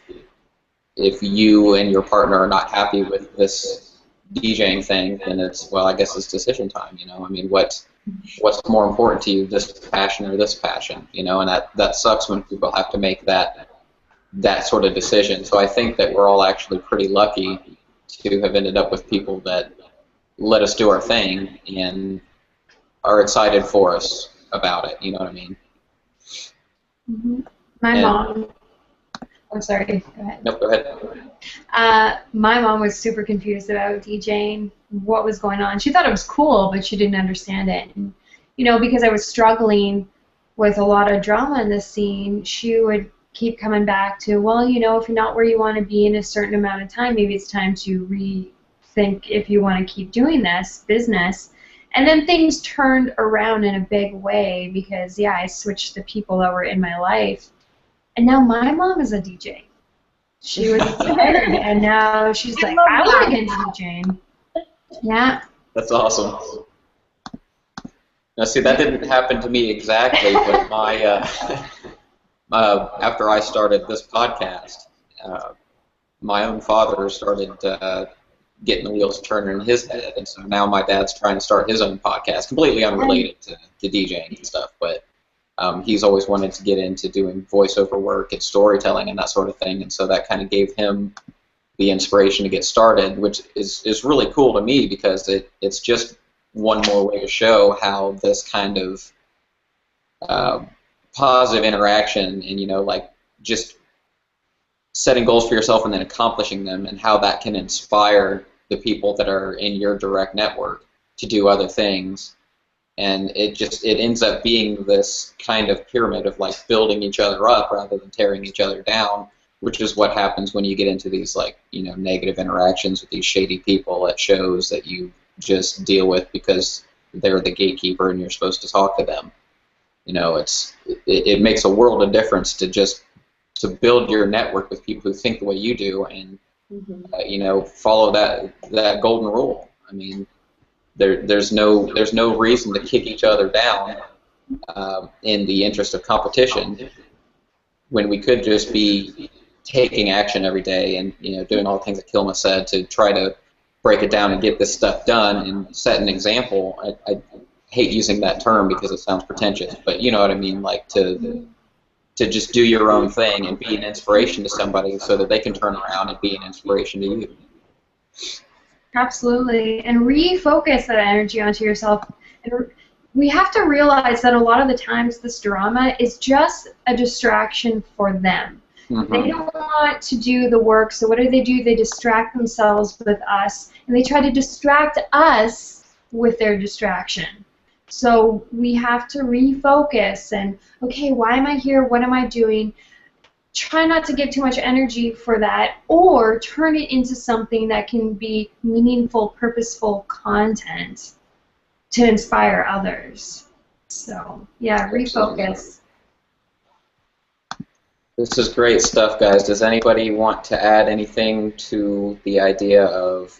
you and your partner are not happy with this DJing thing, then I guess it's decision time. I mean, what's more important to you, this passion or this passion? And that sucks when people have to make that sort of decision. So I think that we're all actually pretty lucky to have ended up with people that let us do our thing and are excited for us about it. You know what I mean? Mm-hmm. My mom. I'm sorry. Go ahead. No, go ahead. My mom was super confused about DJing, what was going on. She thought it was cool, but she didn't understand it. And, because I was struggling with a lot of drama in the scene, she would keep coming back to, well, if you're not where you want to be in a certain amount of time, maybe it's time to rethink if you want to keep doing this business. And then things turned around in a big way because, I switched the people that were in my life. And now my mom is a DJ. She was tired, and now she's like, I want to get into DJing. Yeah. That's awesome. Now, see, that didn't happen to me exactly, but after I started this podcast, my own father started getting the wheels turning in his head, and so now my dad's trying to start his own podcast, completely unrelated to DJing and stuff, but he's always wanted to get into doing voiceover work and storytelling and that sort of thing, and so that kind of gave him the inspiration to get started, which is really cool to me because it's just one more way to show how this kind of positive interaction and just setting goals for yourself and then accomplishing them, and how that can inspire the people that are in your direct network to do other things. And it ends up being this kind of pyramid of building each other up rather than tearing each other down, which is what happens when you get into these negative interactions with these shady people at shows that you just deal with because they're the gatekeeper and you're supposed to talk to them. It makes a world of difference to build your network with people who think the way you do and follow that golden rule. I mean, there's no reason to kick each other down in the interest of competition when we could just be taking action every day and doing all the things that Kilma said to try to break it down and get this stuff done and set an example. I hate using that term because it sounds pretentious, but you know what I mean, to just do your own thing and be an inspiration to somebody so that they can turn around and be an inspiration to you. Absolutely, and refocus that energy onto yourself. And we have to realize that a lot of the times this drama is just a distraction for them. They don't want to do the work, so what do? They distract themselves with us, and they try to distract us with their distraction. So we have to refocus and, okay, why am I here? What am I doing? Try not to give too much energy for that, or turn it into something that can be meaningful, purposeful content to inspire others. So, yeah, refocus. This is great stuff, guys. Does anybody want to add anything to the idea of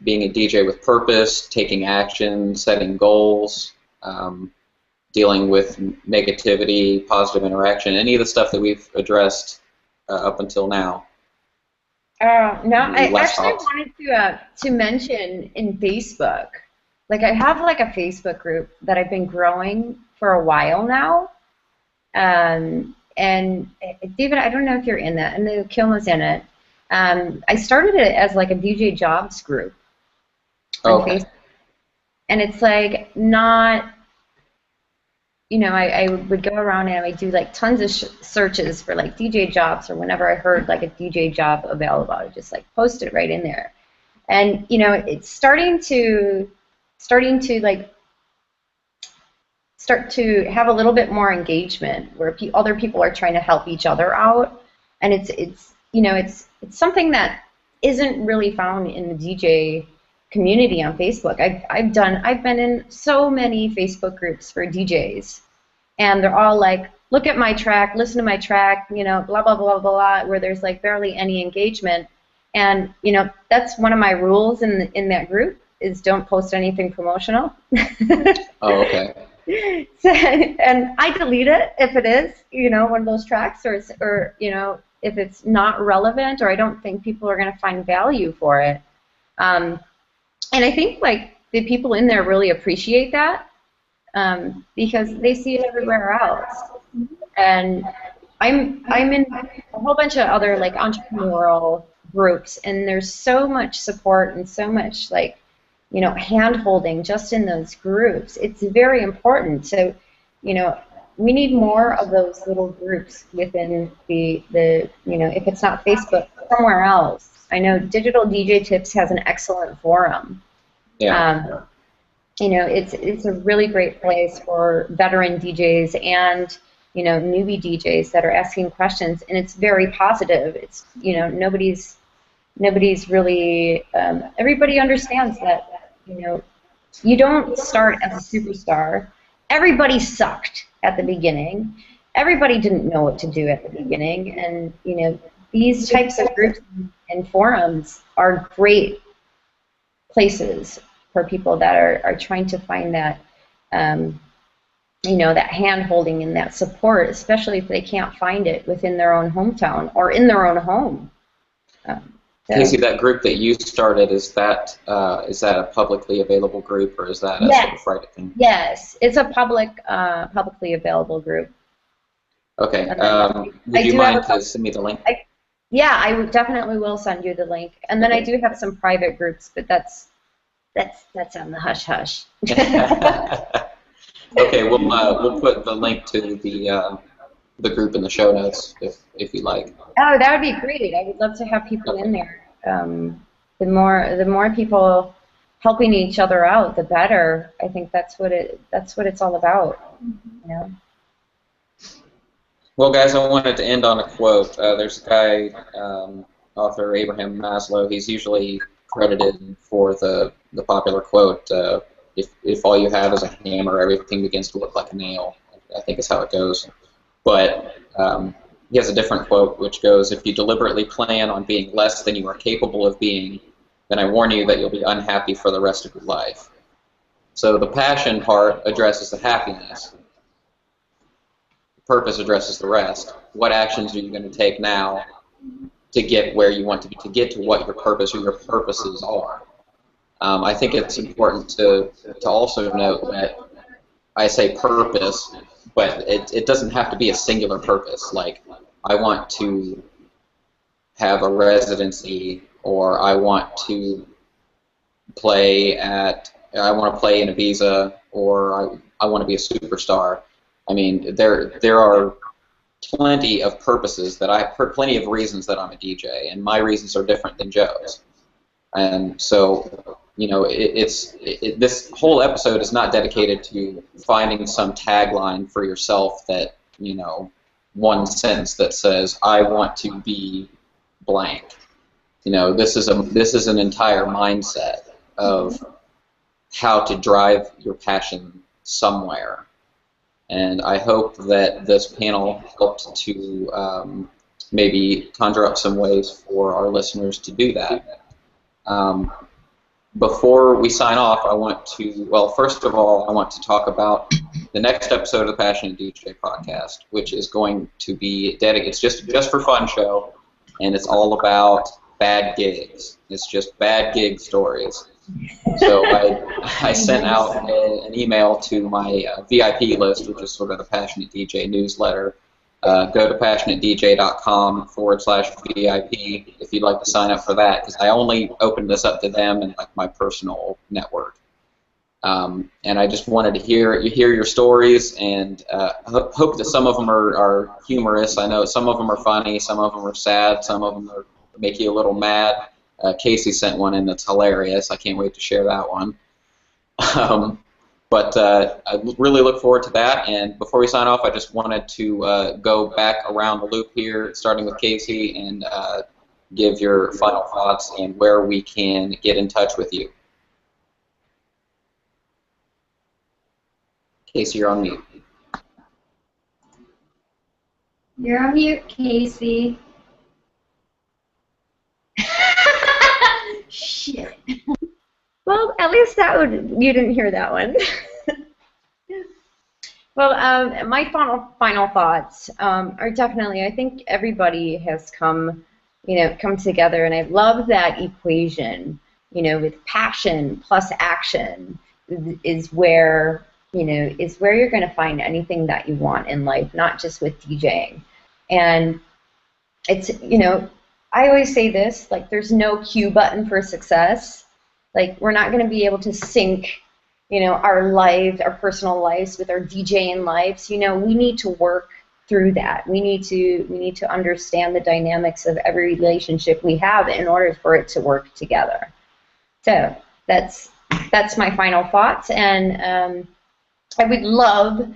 being a DJ with purpose, taking action, setting goals, dealing with negativity, positive interaction, any of the stuff that we've addressed up until now? No, I Last actually thoughts? wanted to mention in Facebook. Like, I have like a Facebook group that I've been growing for a while now. And David, I don't know if you're in that. I know Kilma's in it. I started it as like a DJ jobs group on Okay. Facebook. And it's like not, you know, I would go around and I would do like tons of searches for like DJ jobs, or whenever I heard like a DJ job available, I would just like post it right in there. And, you know, it's starting to like start to have a little bit more engagement where other people are trying to help each other out, and it's you know, it's something that isn't really found in the DJ community on Facebook. I've been in so many Facebook groups for DJs, and they're all like, look at my track, listen to my track, you know, blah blah blah blah, where there's like barely any engagement. And, you know, that's one of my rules in that group, is don't post anything promotional. Oh, okay. So, and I delete it if it is, you know, one of those tracks, or you know, if it's not relevant, or I don't think people are going to find value for it. And I think like the people in there really appreciate that, because they see it everywhere else. And I'm in a whole bunch of other like entrepreneurial groups, and there's so much support and so much like, you know, hand-holding just in those groups. It's very important. So, you know, we need more of those little groups within the you know, if it's not Facebook, somewhere else. I know Digital DJ Tips has an excellent forum. Yeah. You know, it's a really great place for veteran DJs and, you know, newbie DJs that are asking questions, and it's very positive. It's, you know, nobody's really, everybody understands that, you know, you don't start as a superstar. Everybody sucked at the beginning. Everybody didn't know what to do at the beginning, and, you know, these types of groups and forums are great places for people that are trying to find that, you know, that hand-holding and that support, especially if they can't find it within their own hometown or in their own home. Casey, that group that you started, is that a publicly available group, or is that a sort of private thing? Yes, it's a publicly available group. Okay. Would you mind to send me the link? Yeah, I definitely will send you the link. And then I do have some private groups, but that's on the hush hush. Okay, we'll put the link to the group in the show notes if you like. Oh, that would be great. I would love to have people in there. The more people helping each other out, the better. I think that's what it's all about. You know? Well, guys, I wanted to end on a quote. There's a guy, author Abraham Maslow. He's usually credited for the popular quote, if all you have is a hammer, everything begins to look like a nail. I think is how it goes. But he has a different quote which goes, if you deliberately plan on being less than you are capable of being, then I warn you that you'll be unhappy for the rest of your life. So the passion part addresses the happiness. Purpose addresses the rest. What actions are you going to take now to get where you want to be, to get to what your purpose or your purposes are? I think it's important to also note that I say purpose, but it doesn't have to be a singular purpose. Like, I want to have a residency, or I want to play in Ibiza, or I want to be a superstar. I mean, there are plenty of purposes that plenty of reasons that I'm a DJ, and my reasons are different than Joe's. And so, you know, this whole episode is not dedicated to finding some tagline for yourself that, you know, one sentence that says, I want to be blank. You know, this is an entire mindset of how to drive your passion somewhere. And I hope that this panel helped to maybe conjure up some ways for our listeners to do that. Before we sign off, first of all, I want to talk about the next episode of the Passionate DJ podcast, which is going to be dedicated. It's just for fun show, and it's all about bad gigs. It's just bad gig stories. So I sent out an email to my VIP list, which is sort of the Passionate DJ newsletter. Go to passionatedj.com/VIP if you'd like to sign up for that, because I only opened this up to them and like my personal network. And I just wanted to hear your stories, and hope that some of them are humorous. I know some of them are funny, some of them are sad, some of them make you a little mad. Casey sent one in that's hilarious. I can't wait to share that one. But I really look forward to that. And before we sign off, I just wanted to go back around the loop here, starting with Casey, and give your final thoughts and where we can get in touch with you. Casey, you're on mute. You're on mute, Casey. Shit. Well, at least you didn't hear that one. Well, my final thoughts are definitely, I think everybody has come together, and I love that equation, with passion plus action is where you're going to find anything that you want in life, not just with DJing. And it's, I always say this, like, there's no cue button for success. Like, we're not going to be able to sync, our lives, our personal lives with our DJing lives. We need to work through that. We need to understand the dynamics of every relationship we have in order for it to work together. So that's my final thoughts, and I would love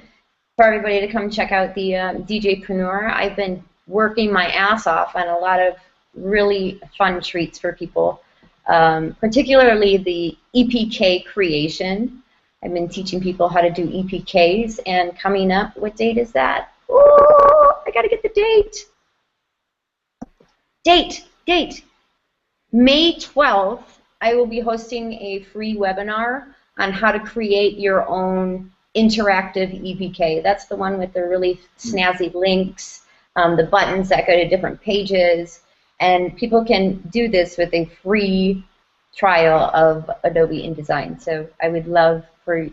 for everybody to come check out the DJpreneur. I've been working my ass off on a lot of really fun treats for people. Particularly the EPK creation. I've been teaching people how to do EPKs, and coming up, what date is that? Ooh, I gotta get the date. Date. May 12th, I will be hosting a free webinar on how to create your own interactive EPK. That's the one with the really snazzy links, the buttons that go to different pages. And people can do this with a free trial of Adobe InDesign. So I would love to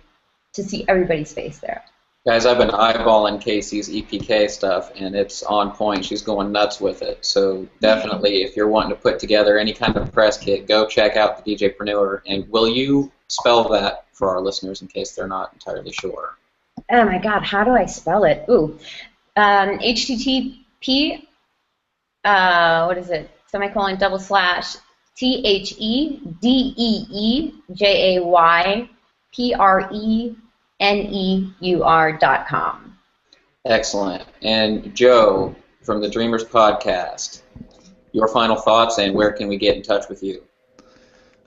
see everybody's face there. Guys, I've been eyeballing Casey's EPK stuff, and it's on point. She's going nuts with it. So definitely, if you're wanting to put together any kind of press kit, go check out the DJpreneur. And will you spell that for our listeners in case they're not entirely sure? Oh my God, how do I spell it? Ooh, HTTP. What is it? Semicolon / TheDeejaypreneur.com. Excellent. And Joe, from the Dreamers Podcast, your final thoughts and where can we get in touch with you?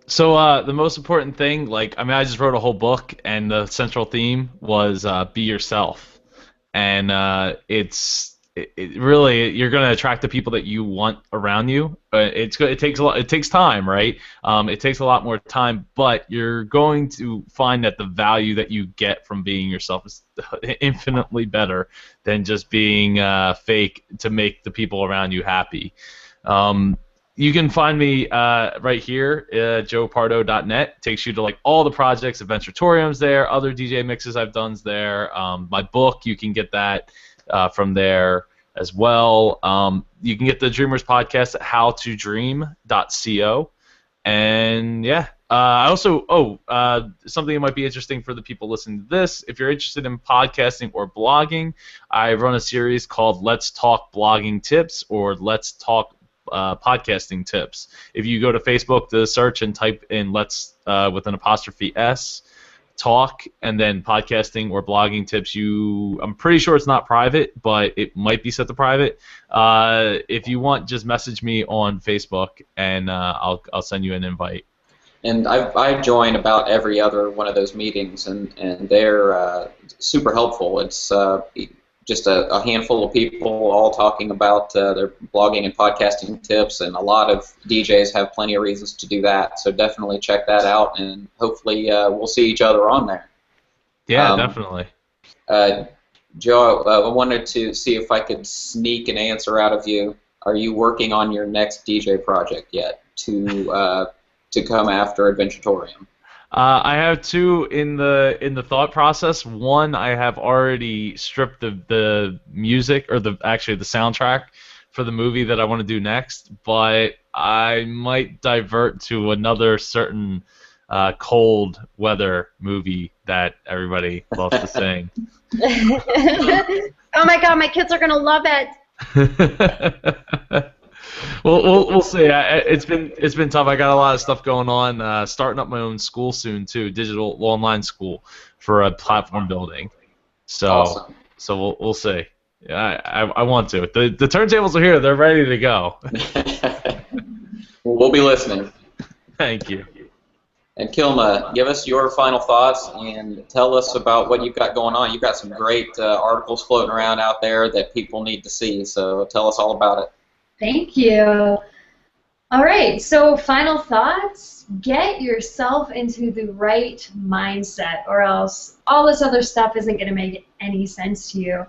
So the most important thing, I just wrote a whole book, and the central theme was be yourself. And it really, you're going to attract the people that you want around you. It takes a lot. It takes time, right? It takes a lot more time, but you're going to find that the value that you get from being yourself is infinitely better than just being fake to make the people around you happy. You can find me right here, joepardo.net. It takes you to all the projects, Adventuratorium's there, other DJ mixes I've done there. My book, you can get that from there as well. You can get the Dreamers Podcast at howtodream.co. And yeah, I also, something that might be interesting for the people listening to this. If you're interested in podcasting or blogging, I run a series called Let's Talk Blogging Tips or Let's Talk Podcasting Tips. If you go to Facebook, the search and type in Let's with an apostrophe S talk and then podcasting or blogging tips, I'm pretty sure it's not private, but it might be set to private. If you want, just message me on Facebook and I'll send you an invite. And I join about every other one of those meetings, and they're super helpful. It's just a handful of people all talking about their blogging and podcasting tips, and a lot of DJs have plenty of reasons to do that. So definitely check that out, and hopefully we'll see each other on there. Yeah, definitely. Joe, I wanted to see if I could sneak an answer out of you. Are you working on your next DJ project yet to come after Adventuretorium? I have two in the thought process. One, I have already stripped the music or the soundtrack for the movie that I want to do next, but I might divert to another certain cold weather movie that everybody loves to sing. Oh my God, my kids are gonna love it. We'll see. It's been tough. I got a lot of stuff going on. Starting up my own school soon too, digital online school for a platform building. So Awesome. So we'll see. Yeah, I want to. The turntables are here. They're ready to go. We'll be listening. Thank you. And Kilma, give us your final thoughts and tell us about what you've got going on. You've got some great articles floating around out there that people need to see. So tell us all about it. Thank you. All right, so final thoughts. Get yourself into the right mindset, or else all this other stuff isn't going to make any sense to you.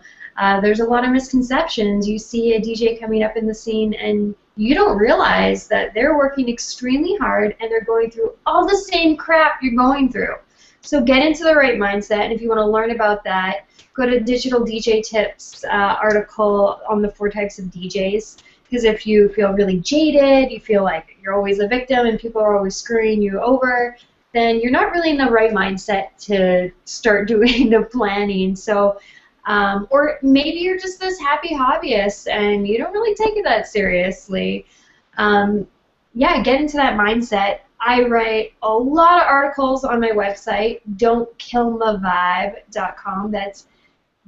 There's a lot of misconceptions. You see a DJ coming up in the scene, and you don't realize that they're working extremely hard, and they're going through all the same crap you're going through. So get into the right mindset, and if you want to learn about that, go to Digital DJ Tips article on the 4 types of DJs. Because if you feel really jaded, you feel like you're always a victim and people are always screwing you over, then you're not really in the right mindset to start doing the planning. So, or maybe you're just this happy hobbyist and you don't really take it that seriously. Yeah, get into that mindset. I write a lot of articles on my website, don'tkillmavibe.com. That's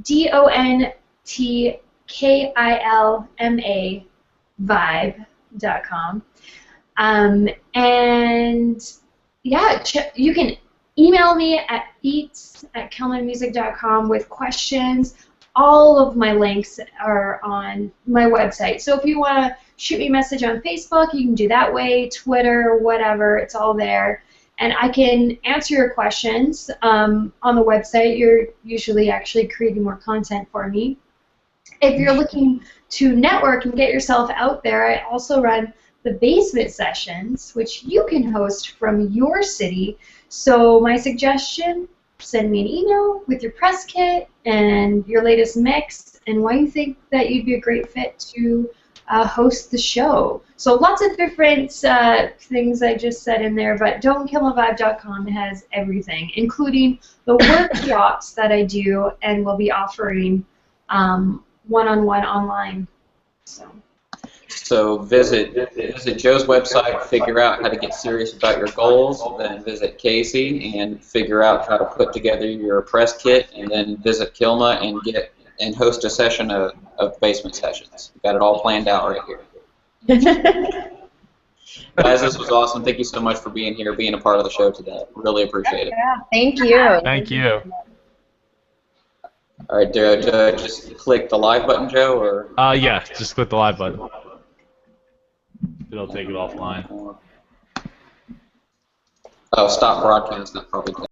DONTKILMA vibe.com. And yeah, you can email me at beats@kelmanmusic.com with questions. All of my links are on my website. So if you want to shoot me a message on Facebook, you can do that way, Twitter, whatever, it's all there. And I can answer your questions on the website. You're usually actually creating more content for me. If you're looking to network and get yourself out there, I also run the basement sessions, which you can host from your city. So my suggestion, send me an email with your press kit and your latest mix and why you think that you'd be a great fit to host the show. So lots of different things I just said in there, but don'tkillmavibe.com has everything, including the workshops that I do and will be offering one-on-one online. So visit Joe's website, figure out how to get serious about your goals, then visit Casey and figure out how to put together your press kit, and then visit Kilma and host a session of basement sessions. Got it all planned out right here. Guys, this was awesome. Thank you so much for being here, being a part of the show today. Really appreciate it. Yeah, thank you. Thank you. All right, do I just click the live button, Joe, or? Yeah, just click the live button. It'll take it offline. Oh, stop broadcast. That probably.